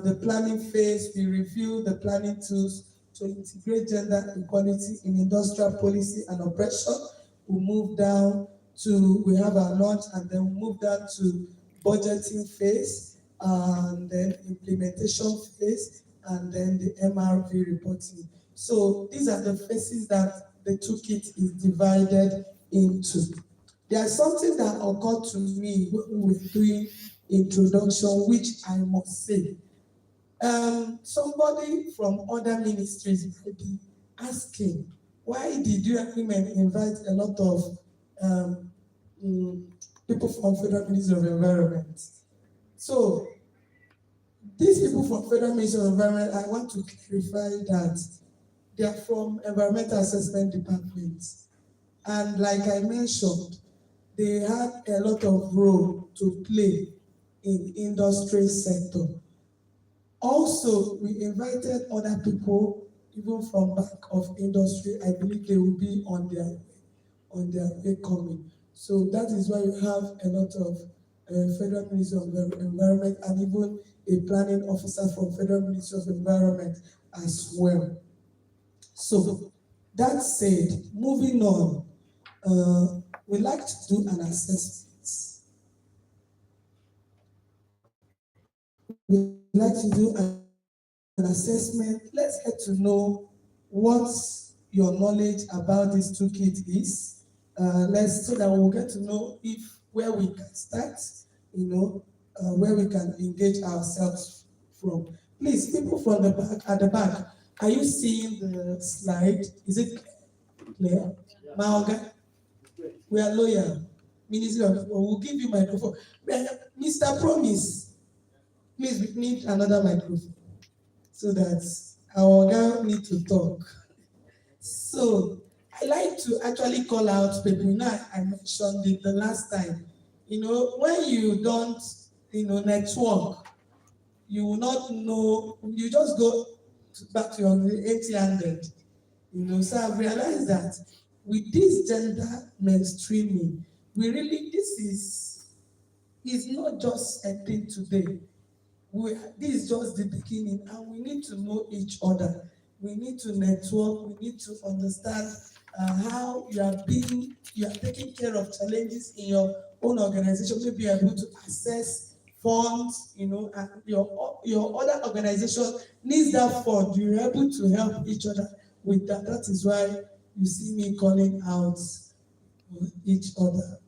Q: the planning phase, we review the planning tools to integrate gender equality in industrial policy and oppression. We move down to, we have our launch, and then we move down to budgeting phase, and then implementation phase, and then the MRV reporting. So these are the phases that the toolkit is divided into. There's something that occurred to me when we were doing introduction, which I must say, somebody from other ministries might be asking, why did you women invite a lot of people from Federal Ministry of Environment? So, these people from Federal Ministry of Environment, I want to clarify that they are from Environmental Assessment Department. And like I mentioned, they had a lot of role to play in industry sector. Also, we invited other people, even from back of industry. I believe they will be on their way coming. So that is why we have a lot of Federal Ministry of Environment and even a planning officer from Federal Ministry of Environment as well. So that said, moving on, we like to do an assessment. We like to do an assessment. Let's get to know what your knowledge about this toolkit is. So that we'll get to know where we can start, where we can engage ourselves from. Please, people from the back, at the back, are you seeing the slide? Is it clear? Maoga, we are loyal. Ministry of, we'll give you microphone. Mr. Promise, please, we need another microphone so that our guy need to talk. So I like to actually call out people. I mentioned it the last time. When you don't, network, you will not know. You just go back to your empty-handed. So I've realized that with this gender mainstreaming, this is not just a thing today. This is just the beginning, and we need to know each other. We need to network. We need to understand how you are taking care of challenges in your own organization. Maybe you are able to access funds, and your other organization needs that fund. You're able to help each other with that. That is why you see me calling out each other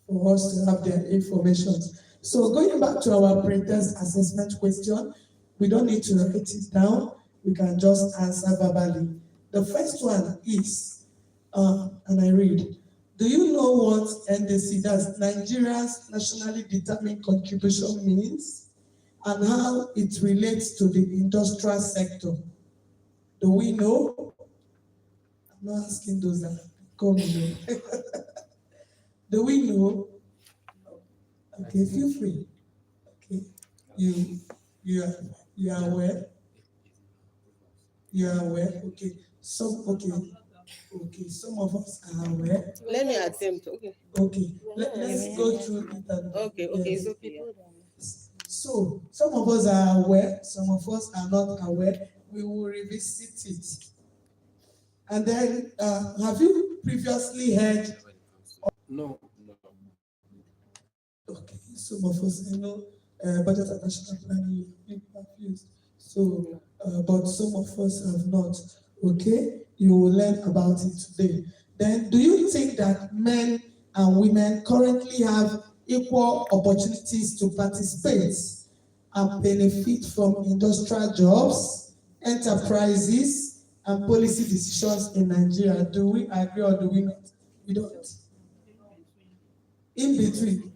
Q: for us to have their information. So going back to our pre-test assessment question, we don't need to write it down. We can just answer verbally. The first one is, and I read, do you know what NDC, that's Nigeria's Nationally Determined Contribution, means and how it relates to the industrial sector? Do we know? I'm not asking those that come in. Do we know? Okay, feel free. Okay, you are aware. You are aware. Okay, some of us are aware.
O: Let me attempt. Okay.
Q: Let's go through it.
O: Okay.
Q: Yes.
O: It's okay.
Q: So some of us are aware. Some of us are not aware. We will revisit it. And then, have you previously heard?
N: No.
Q: Okay, some of us, budget and national planning, you've been confused. So, but some of us have not. Okay, you will learn about it today. Then, do you think that men and women currently have equal opportunities to participate and benefit from industrial jobs, enterprises, and policy decisions in Nigeria? Do we agree or do we not? We don't. In between.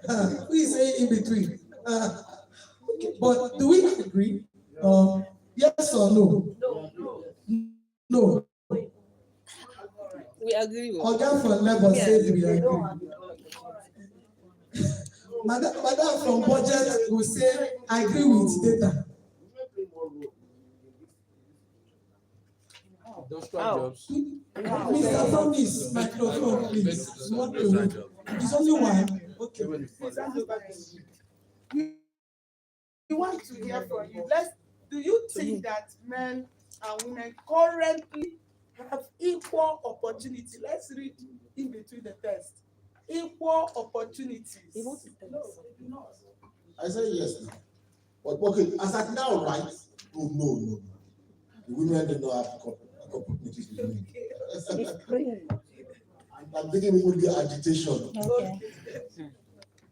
Q: Who is saying in between? Okay. But do we agree? Yes or no? No.
O: We agree.
Q: Organ from Labour said we agree. Madam from Budget will say, I agree with data.
N: Jobs.
Q: Mr. Promise, microphone, please. You want to read? It's only one. Okay.
R: We want to hear from you. Do you think that men and women currently have equal opportunity? Let's read in between the text. Equal opportunities. No, they do not.
K: I say yes now. But okay, as at now, right? No. The women do not have opportunities with me. I'm thinking it would be agitation.
R: Okay.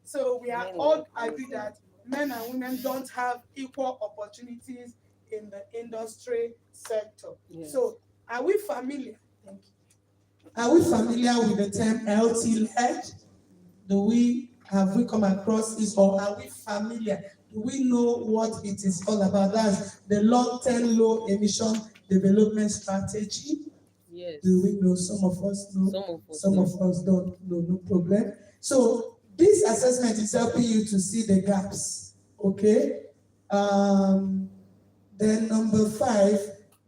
R: So So we are all agree that men and women don't have equal opportunities in the industry sector.
Q: Yes.
R: So are we familiar? Thank you.
Q: Are we familiar with the term LT-led? Have we come across this, or are we familiar? Do we know what it is all about? That's the long-term low emission development strategy.
O: Yes.
Q: Do we know? Some of us know. Some of us don't know. No problem. So this assessment is helping you to see the gaps. Okay. Then number 5,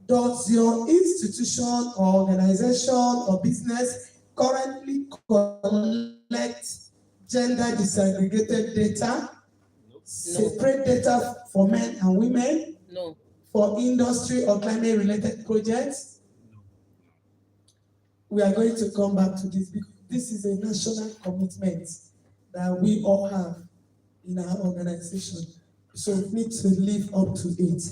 Q: does your institution or organization or business currently collect gender disaggregated data?
O: No.
Q: Separate data for men and women?
O: No.
Q: For industry or climate related projects? We are going to come back to this because this is a national commitment that we all have in our organization. So we need to live up to it.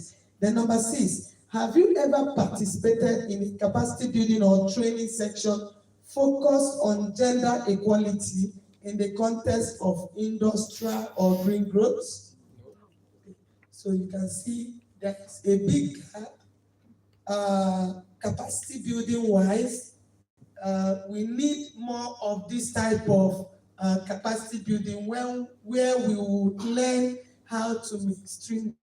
Q: Then number 6, have you ever participated in a capacity building or training section focused on gender equality in the context of industrial or green growth? So you can see there's a big gap. Capacity building wise, we need more of this type of capacity building where we would learn how to mainstream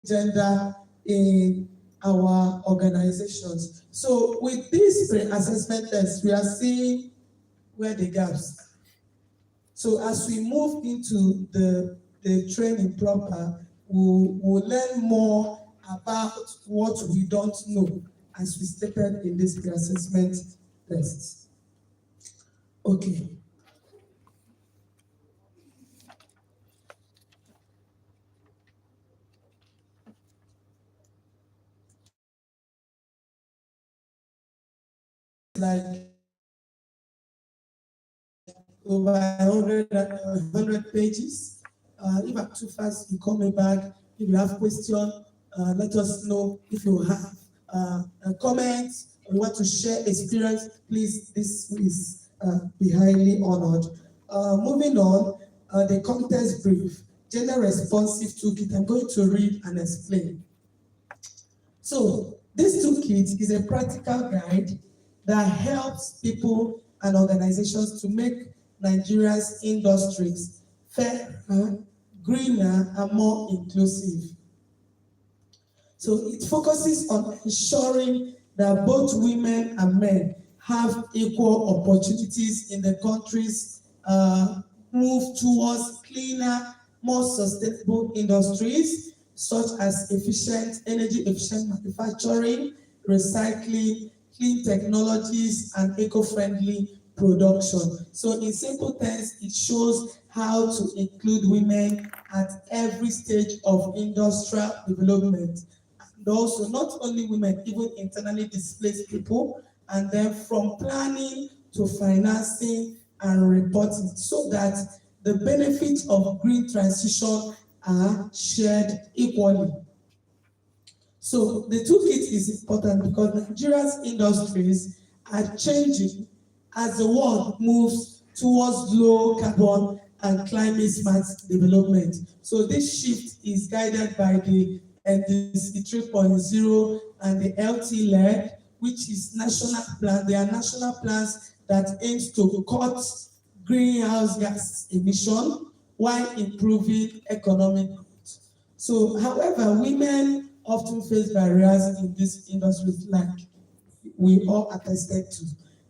Q: gender in our organizations. So with this pre-assessment test, we are seeing where the gaps are. So as we move into the training proper, we'll learn more about what we don't know as we stated in this pre-assessment test. Okay. Like over 100 pages. If I'm too fast, you call me back. If you have questions, let us know. If you have a comment or you want to share experience, please, this is be highly honored. Moving on, the contest brief, gender responsive toolkit. I'm going to read and explain. So this toolkit is a practical guide that helps people and organizations to make Nigeria's industries fairer, greener, and more inclusive. So it focuses on ensuring that both women and men have equal opportunities in the country's move towards cleaner, more sustainable industries, such as energy efficient manufacturing, recycling, clean technologies, and eco-friendly production. So in simple terms, it shows how to include women at every stage of industrial development. And also not only women, even internally displaced people, and then from planning to financing and reporting, so that the benefits of green transition are shared equally. So the toolkit is important because Nigeria's industries are changing as the world moves towards low carbon and climate smart development. So this shift is guided by the NDC 3.0 and the LT-led, which is national plan. They are national plans that aims to cut greenhouse gas emission while improving economic growth. So, however, women often face barriers in this industry, like we all attested to.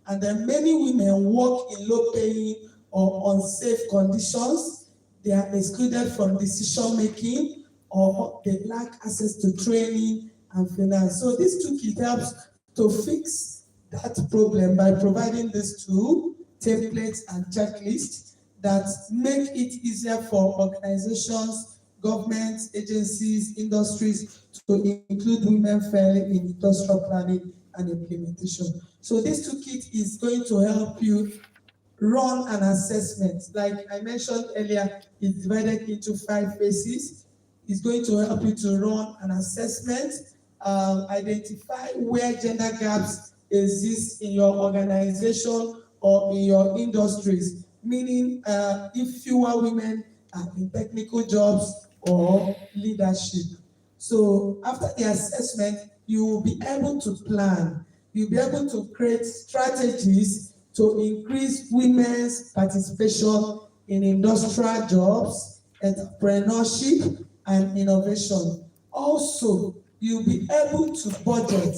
Q: And then many women work in low-paying or unsafe conditions. They are excluded from decision-making, or they lack access to training and finance. So this toolkit helps to fix that problem by providing these two templates and checklists that make it easier for organizations, governments, agencies, industries to include women fairly in industrial planning and implementation. So this toolkit is going to help you run an assessment. Like I mentioned earlier, it's divided into 5 phases. It's going to help you to run an assessment, identify where gender gaps exist in your organization or in your industries, meaning if fewer women are in technical jobs or leadership. So after the assessment, you will be able to plan. You'll be able to create strategies to increase women's participation in industrial jobs, entrepreneurship, and innovation. Also, you'll be able to budget,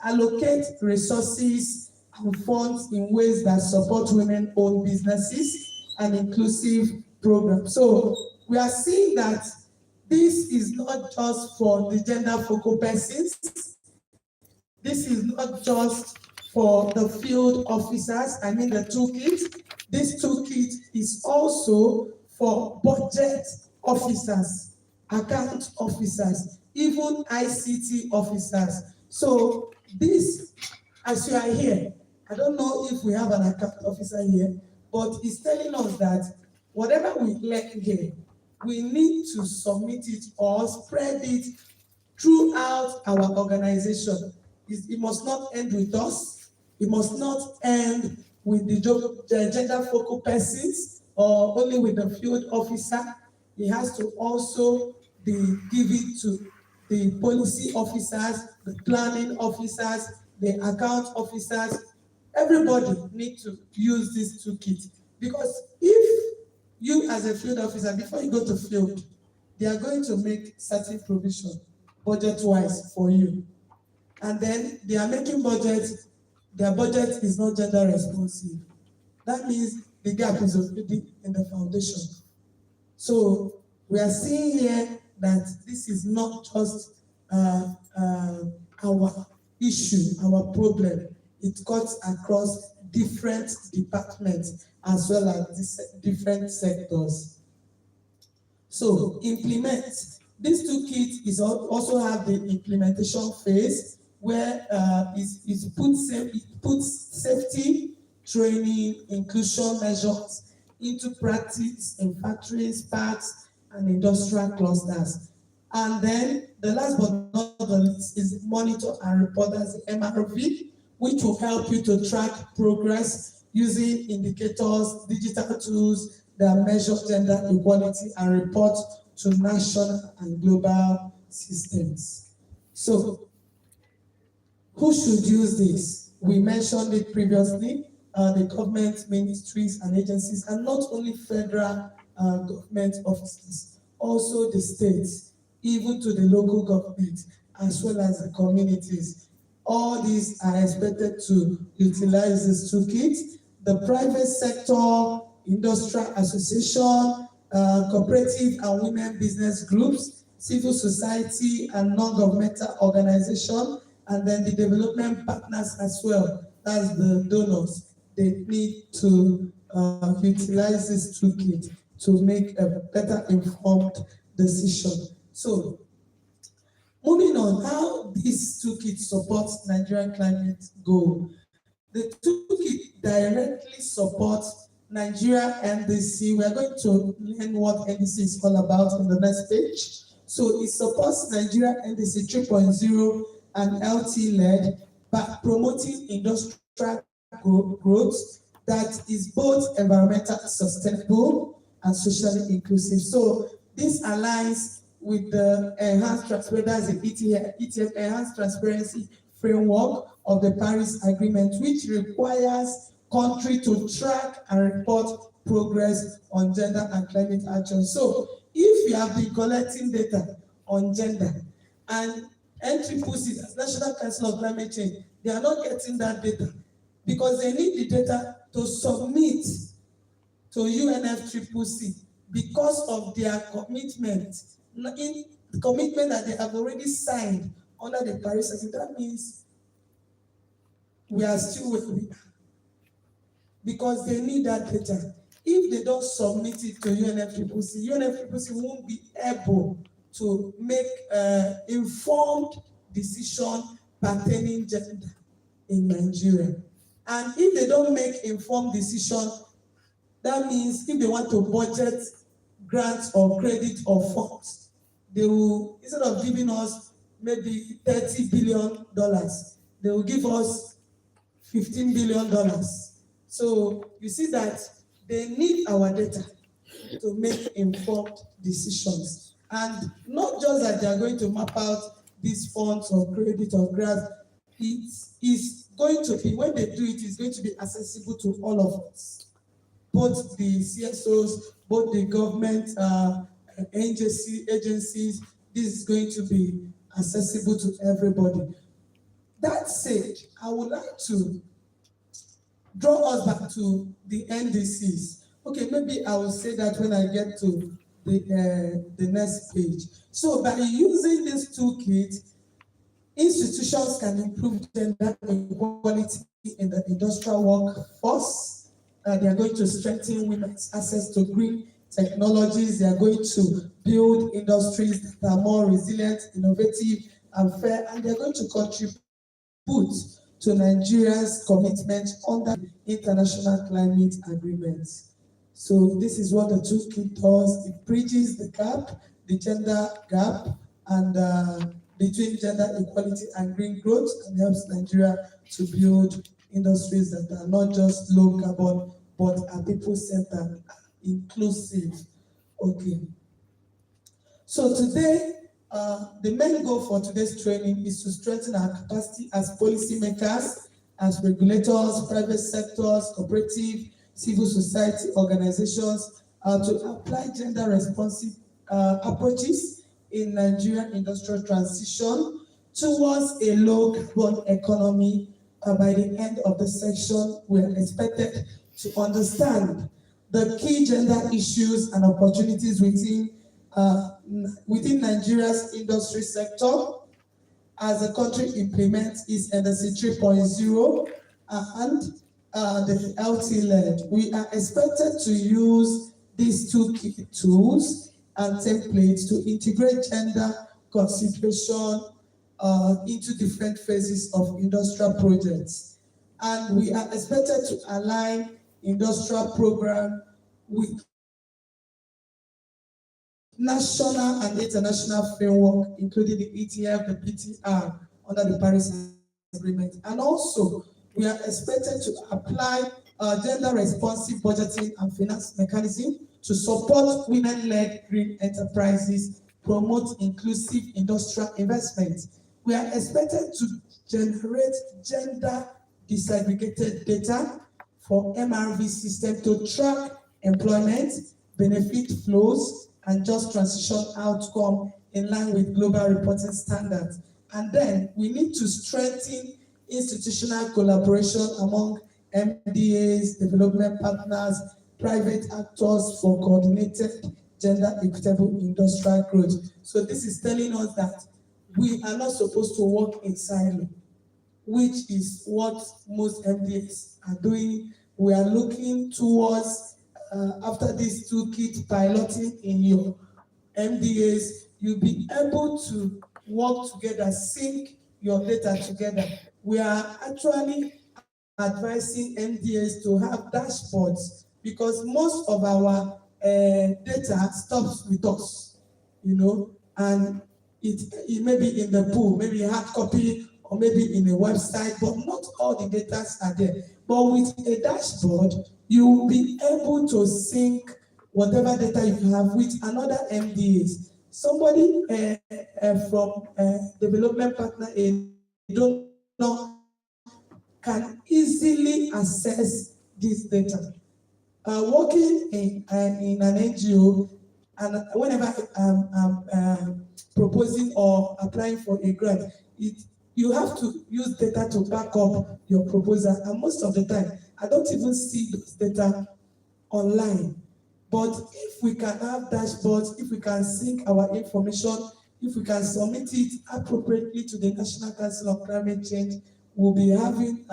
Q: allocate resources and funds in ways that support women-owned businesses and inclusive programs. So we are seeing that this is not just for the gender focal persons. This is not just for the field officers, I mean the toolkit. This toolkit is also for budget officers, account officers, even ICT officers. So this, as you are here, I don't know if we have an account officer here, but it's telling us that whatever we learn here, we need to submit it or spread it throughout our organization. It must not end with us. It must not end with the gender focal persons or only with the field officer. It has to also be given to the policy officers, the planning officers, the account officers. Everybody needs to use this toolkit, because if you as a field officer, before you go to field, they are going to make certain provision budget-wise for you. And then they are making budget, their budget is not gender responsive. That means the gap is already in the foundation. So we are seeing here that this is not just our issue, our problem. It cuts across different departments as well as different sectors. So implement. This toolkit is also have the implementation phase where it puts safety, training, inclusion measures into practice in factories, parks, and industrial clusters. And then the last but not the least is monitor and report as the MRV, which will help you to track progress using indicators, digital tools that measure gender equality and report to national and global systems. So, who should use this? We mentioned it previously, the government ministries and agencies, and not only federal government offices, also the states, even to the local government, as well as the communities. All these are expected to utilize this toolkit. The private sector, industrial association, cooperative and women business groups, civil society and non-governmental organization, and then the development partners as well, as the donors. They need to utilize this toolkit to make a better informed decision. So, moving on, how this toolkit supports Nigerian climate goal. The toolkit directly supports Nigeria NDC. We are going to learn what NDC is all about on the next page. So it supports Nigeria NDC 3.0 and LT-led by promoting industrial growth that is both environmentally sustainable and socially inclusive. So this aligns with the enhanced transparency, ETF enhanced transparency framework of the Paris Agreement, which requires countries to track and report progress on gender and climate action. So if you have been collecting data on gender and NCCC, as National Council of Climate Change, they are not getting that data because they need the data to submit to UNFCCC because of their commitment, in the commitment that they have already signed under the Paris Agreement. That means we are still where we are because they need that data. If they don't submit it to UNFCCC, UNFCCC won't be able to make informed decision pertaining gender in Nigeria. And if they don't make informed decision, that means if they want to budget grants or credit or funds, they will, instead of giving us maybe $30 billion, they will give us $15 billion. So you see that they need our data to make informed decisions. And not just that they are going to map out these funds or credit or grants, it is going to be, when they do it, it's going to be accessible to all of us. Both the CSOs, both the government agencies, this is going to be accessible to everybody. That said, I would like to draw us back to the NDCs. Okay, maybe I will say that when I get to the next page. So by using this toolkit, institutions can improve gender equality in the industrial workforce. They are going to strengthen women's access to green technologies. They are going to build industries that are more resilient, innovative, and fair, and they are going to contribute to Nigeria's commitment under international climate agreements. So this is what the toolkit does. It bridges the gap, the gender gap, and between gender equality and green growth, and helps Nigeria to build industries that are not just low carbon, but are people-centered, inclusive. Okay. So today, the main goal for today's training is to strengthen our capacity as policymakers, as regulators, private sectors, cooperative, civil society organizations, to apply gender-responsive approaches in Nigerian industrial transition towards a low-carbon economy. By the end of the section, we are expected to understand the key gender issues and opportunities within Nigeria's industry sector as the country implements its NDC 3.0 and the LT-led. We are expected to use these two key tools and templates to integrate gender consideration into different phases of industrial projects. And we are expected to align industrial program with national and international framework, including the ETF, the PTR, under the Paris Agreement. And also, we are expected to apply gender-responsive budgeting and finance mechanism to support women-led green enterprises, promote inclusive industrial investment. We are expected to generate gender disaggregated data for MRV system to track employment, benefit flows, and just transition outcome in line with global reporting standards. And then we need to strengthen institutional collaboration among MDAs, development partners, private actors for coordinated gender equitable industrial growth. So this is telling us that we are not supposed to work in silo, which is what most MDAs are doing. We are looking towards, after this toolkit piloting in your MDAs, you'll be able to work together, sync your data together. We are actually advising MDAs to have dashboards because most of our data stops with us, you know, and it may be in the pool, maybe hard copy, or maybe in a website, but not all the data are there. But with a dashboard, you will be able to sync whatever data you have with another MDAs. Somebody from development partner in donor can easily access this data. Working in an NGO, and whenever I'm proposing or applying for a grant, you have to use data to back up your proposal. And most of the time, I don't even see those data online. But if we can have dashboards, if we can sync our information, if we can submit it appropriately to the National Council on Climate Change, we'll be having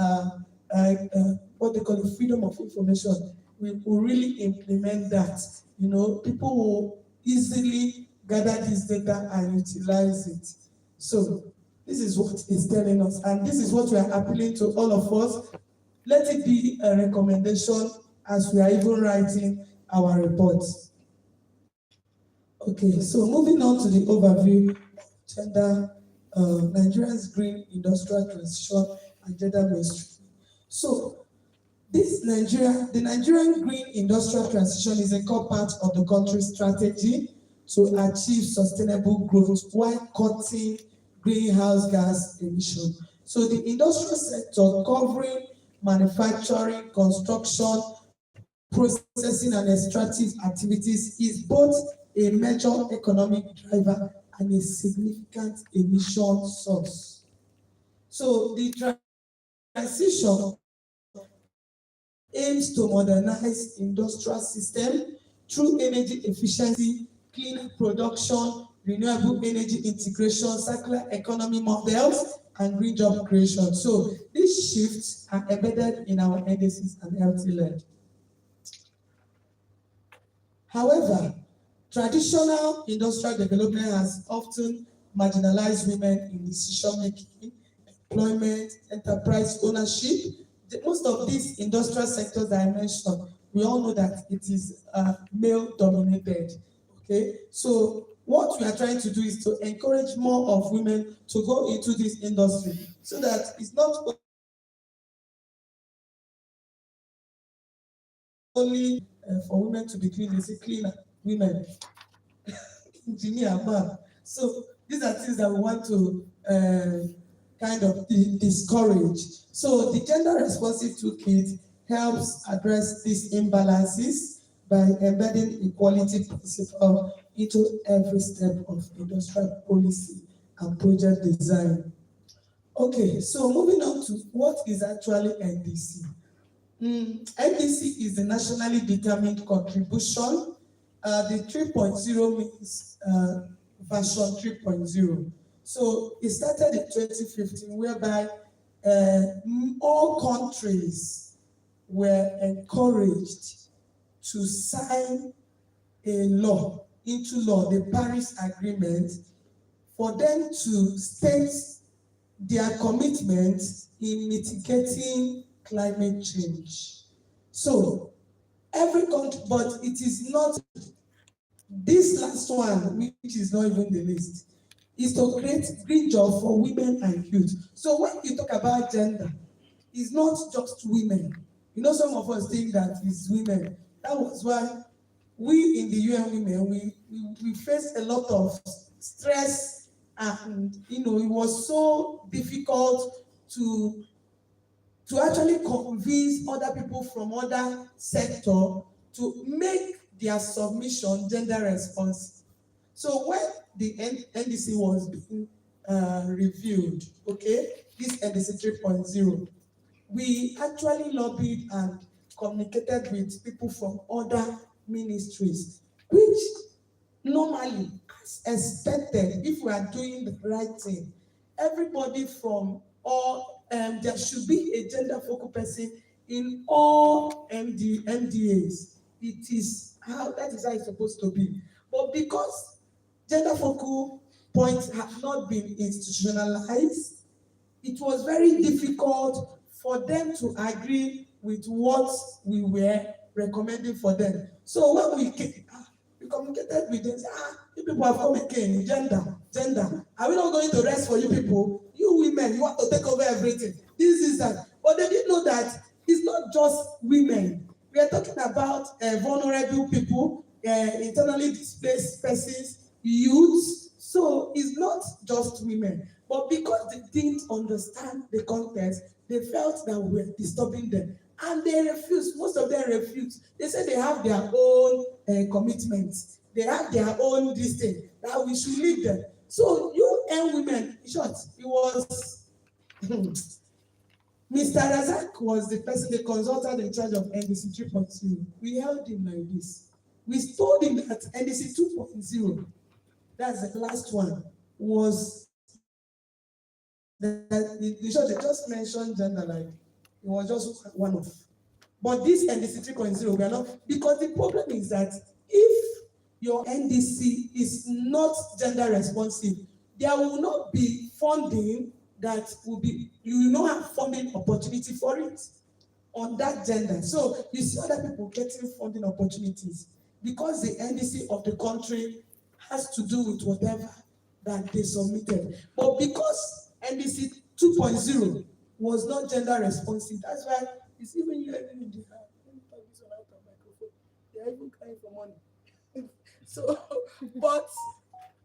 Q: what they call the freedom of information. We will really implement that. You know, people will easily gather this data and utilize it. So this is what it's telling us, and this is what we are appealing to all of us. Let it be a recommendation as we are even writing our reports. Okay, so moving on to the overview of gender, Nigeria's green industrial transition and gender mainstream. So The Nigerian green industrial transition is a core part of the country's strategy to achieve sustainable growth while cutting greenhouse gas emissions. So the industrial sector covering manufacturing, construction, processing and extractive activities is both a major economic driver and a significant emission source. So the transition aims to modernize industrial system through energy efficiency, clean production, renewable energy integration, circular economy models, and green job creation. So these shifts are embedded in our NDCs and LT-led. However, traditional industrial development has often marginalized women in decision-making, employment, enterprise ownership. Most of these industrial sectors that I mentioned, we all know that it is male-dominated. Okay, so what we are trying to do is to encourage more of women to go into this industry so that it's not only for women to be clean, they say cleaner, women, engineer, man. So these are things that we want to kind of discourage. So the gender responsive toolkit helps address these imbalances by embedding equality principle into every step of industrial policy and project design. Okay, so moving on to what is actually NDC. NDC is the nationally determined contribution. The 3.0 means version 3.0. So it started in 2015, whereby all countries were encouraged to sign a law, into law, the Paris Agreement, for them to state their commitment in mitigating climate change. So every country, but it is not, this last one, which is not even the list, is to create green jobs for women and youth. So when you talk about gender, it's not just women. You know, some of us think that it's women. That was why we in the UN Women, we faced a lot of stress, and it was so difficult to actually convince other people from other sectors to make their submission gender responsive. So when the NDC was being reviewed, okay, this NDC 3.0, we actually lobbied and communicated with people from other ministries, which normally, as expected, if we are doing the right thing, everybody from all, there should be a gender focal person in all MDAs. That is how it's supposed to be. But because gender focal points have not been institutionalized, it was very difficult for them to agree with what we were recommending for them. So when we communicated with them, you people have come again, gender. Are we not going to rest for you people? You women, you want to take over everything. This is that. But they didn't know that it's not just women. We are talking about vulnerable people, internally displaced persons, youths. So it's not just women. But because they didn't understand the context, they felt that we were disturbing them. And they refused. Most of them refused. They said they have their own commitments. They have their own this thing, that we should leave them. So UN Women, in short, it was Mr. Razak was the person, the consultant in charge of NDC 3.0. We held him like this. We told him that NDC 2.0, that's the last one, was they just mentioned gender, like it was just one of. But this NDC 3.0, we are not, because the problem is that if your NDC is not gender responsive, there will not be funding that will be, you will not have funding opportunity for it on that gender. So you see other people getting funding opportunities because the NDC of the country has to do with whatever that they submitted. But because NDC 2.0 was not gender responsive, that's why
R: It's even here in the let me talk this one out of microphone. They are even crying for money. So, but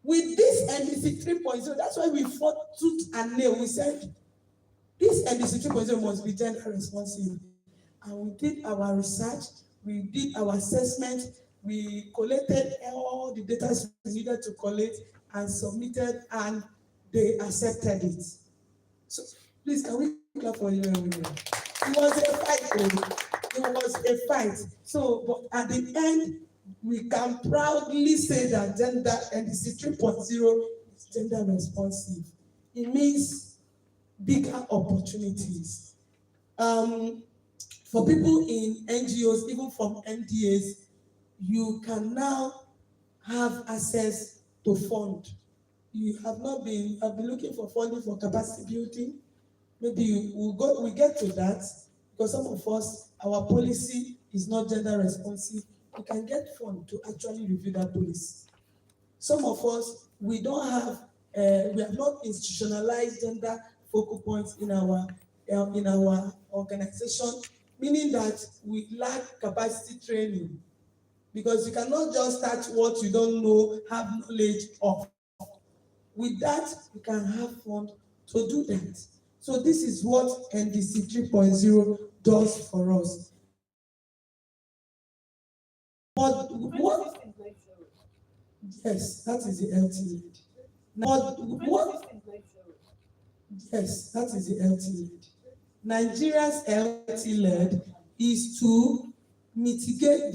R: with this NDC 3.0, that's why we fought tooth and nail. We said this NDC 3.0 must be gender responsive. And we did our research, we did our assessment, we collected all the data we needed to collect and submitted, and they accepted it. So please, can we clap for you? It was a fight. It was a fight. So, but at the end, we can proudly say that gender NDC 3.0 is gender responsive. It means bigger opportunities. For people in NGOs, even from NDAs, you can now have access to fund. You have not been, I've been looking for funding for capacity building. Maybe we get to that, because some of us, our policy is not gender responsive. We can get fund to actually review that policy. Some of us, we don't have, we have not institutionalized gender focal points in our organization, meaning that we lack capacity training, because you cannot just start what you don't know, have knowledge of. With that, you can have fund to do that. So this is what NDC 3.0 does for us. But what? Yes, that is the LT lead. But what? Yes, that is the LT lead. Nigeria's LT lead is to mitigate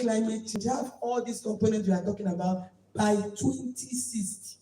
R: climate change, have all these components we are talking about by 2060.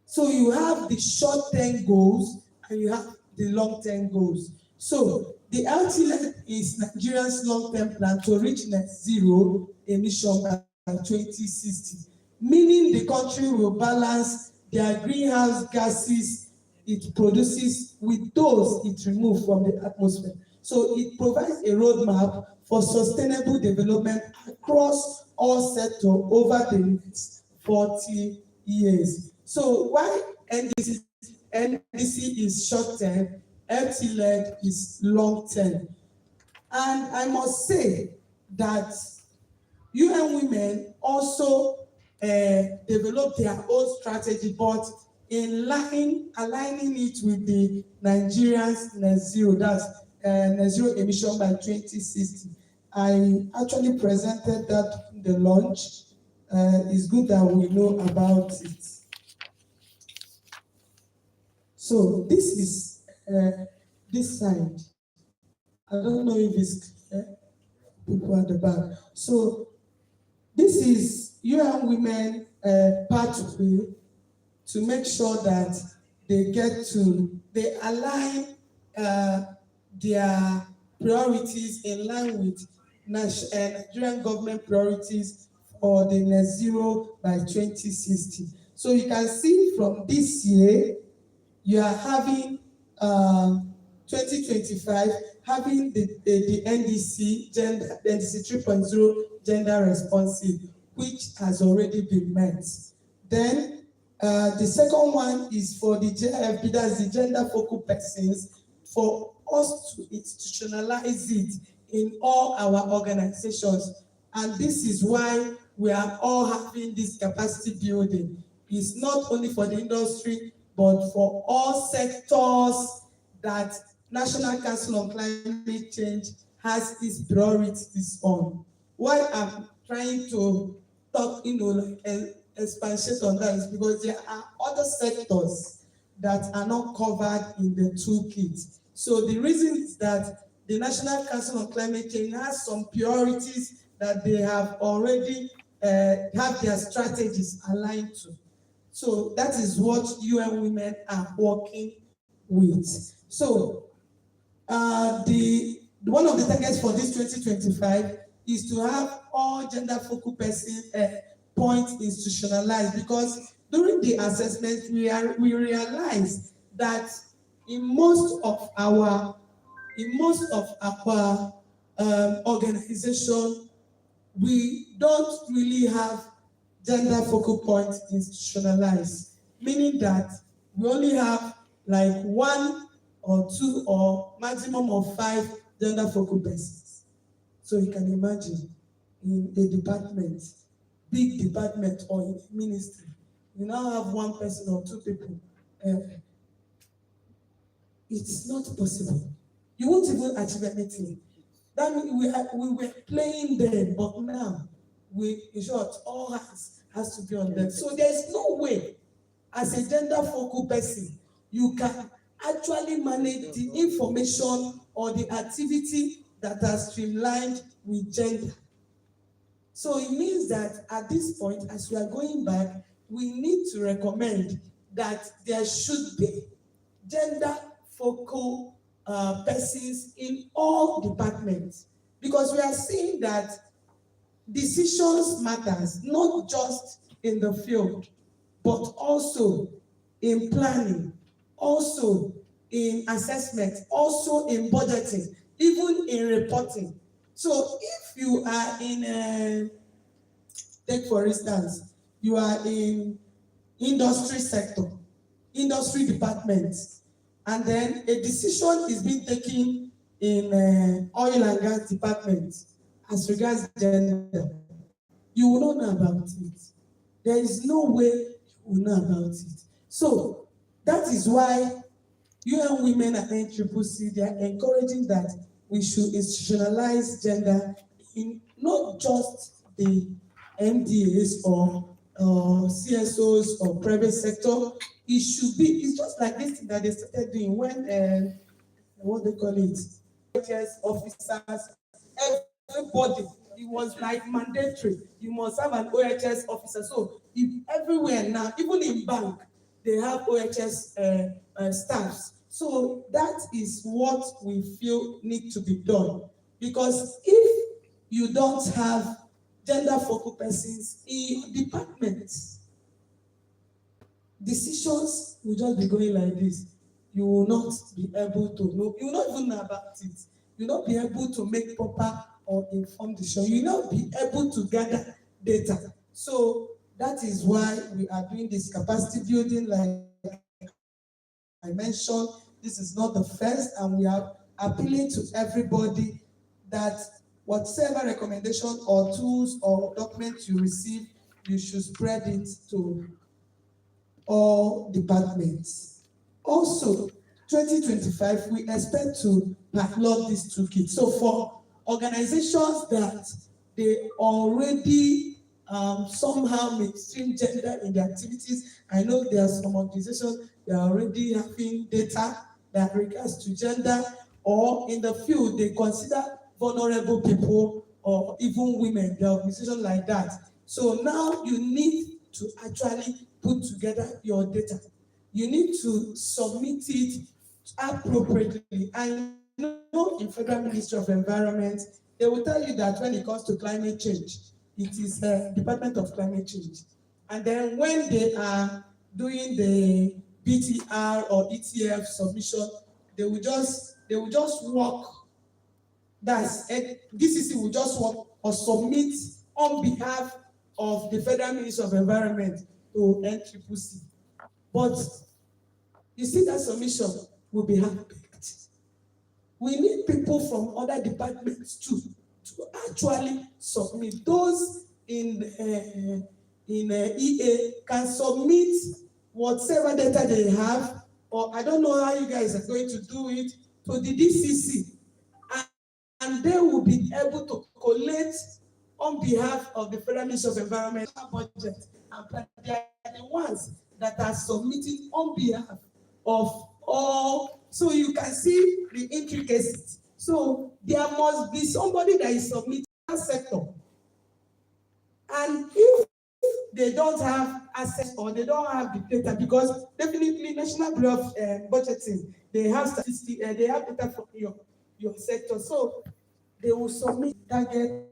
R: So you have the short-term goals and you have the long-term goals. So the LT is Nigeria's long-term plan to reach net zero emission by 2060, meaning the country will balance their greenhouse gases it produces with those it removes from the atmosphere. So it provides a roadmap for sustainable development across all sectors over the next 40 years. So why NDC is short-term, LT-led is long-term. And I must say that UN Women also developed their own strategy, but aligning it with the Nigeria's net zero, that's net zero emission by 2060. I actually presented that in the launch. It's good that we know about it. So this is this side. I don't know if it's people at the back. So this is UN Women pathway to make sure that they align their priorities in line with Nigerian government priorities for the net zero by 2060. So you can see from this year, you are having 2025 having the NDC gender, NDC 3.0 gender responsive, which has already been met. Then the second one is for the JFP, that's the gender focal persons, for us to institutionalize it in all our organizations. And this is why we are all having this capacity building. It's not only for the industry, but for all sectors that National Council on Climate Change has its priorities on. Why I'm trying to talk, expatiate on that is because there are other sectors that are not covered in the toolkit. So the reason is that the National Council on Climate Change has some priorities that they have already have their strategies aligned to. So that is what UN Women are working with. So one of the targets for this 2025 is to have all gender focal person points institutionalized, because during the assessment we realized that in most of our organization, we don't really have gender focal points institutionalized, meaning that we only have like one
Q: or 2 or maximum of 5 gender focal persons. So you can imagine in a department, big department or in a ministry, you now have 1 person or 2 people. It's not possible. You won't even achieve anything. That means we were playing there, but now, in short, all has to be on them. So there's no way, as a gender focal person, you can actually manage the information or the activity that are streamlined with gender. So it means that at this point, as we are going back, we need to recommend that there should be gender focal persons in all departments, because we are seeing that decisions matters, not just in the field, but also in planning, also in assessment, also in budgeting, even in reporting. So if you are in, take for instance, you are in industry sector, industry department, and then a decision is being taken in oil and gas department as regards gender, you will not know about it. There is no way you will know about it. So that is why UN Women at NCCC, they are encouraging that we should institutionalize gender in not just the MDAs or CSOs or private sector. It should be, it's just like this thing that they started doing when, what they call it, OHS officers, everybody, it was like mandatory. You must have an OHS officer. So if everywhere now, even in bank, they have OHS staffs. So that is what we feel need to be done. Because if you don't have gender focal persons in departments, decisions will just be going like this. You will not be able to know, you will not even know about it. You will not be able to make proper or informed decisions. You will not be able to gather data. So that is why we are doing this capacity building, like I mentioned. This is not the first, and we are appealing to everybody that whatever recommendation or tools or documents you receive, you should spread it to all departments. Also, 2025, we expect to backlog these toolkits. So for organizations that they already somehow mainstream gender in their activities, I know there are some organizations that are already having data that regards to gender, or in the field, they consider vulnerable people or even women, the organization like that. So now you need to actually put together your data. You need to submit it appropriately. And you know, in Federal Ministry of Environment, they will tell you that when it comes to climate change, it is the Department of Climate Change. And then when they are doing the BTR or ETF submission, they will just work. That's it. DCC will just work or submit on behalf of the Federal Ministry of Environment to NCCC. But you see, that submission will be handpicked. We need people from other departments too to actually submit. Those in EA can submit whatever data they have, or I don't know how you guys are going to do it, to the DCC. And they will be able to collect on behalf of the Federal Ministry of Environment budget. And they are the ones that are submitting on behalf of all. So you can see the intricacies. So there must be somebody that is submitting that sector. And if they don't have access or they don't have the data, because definitely National Bureau of Budgeting, they have statistics, they have data from your sector. So they will submit target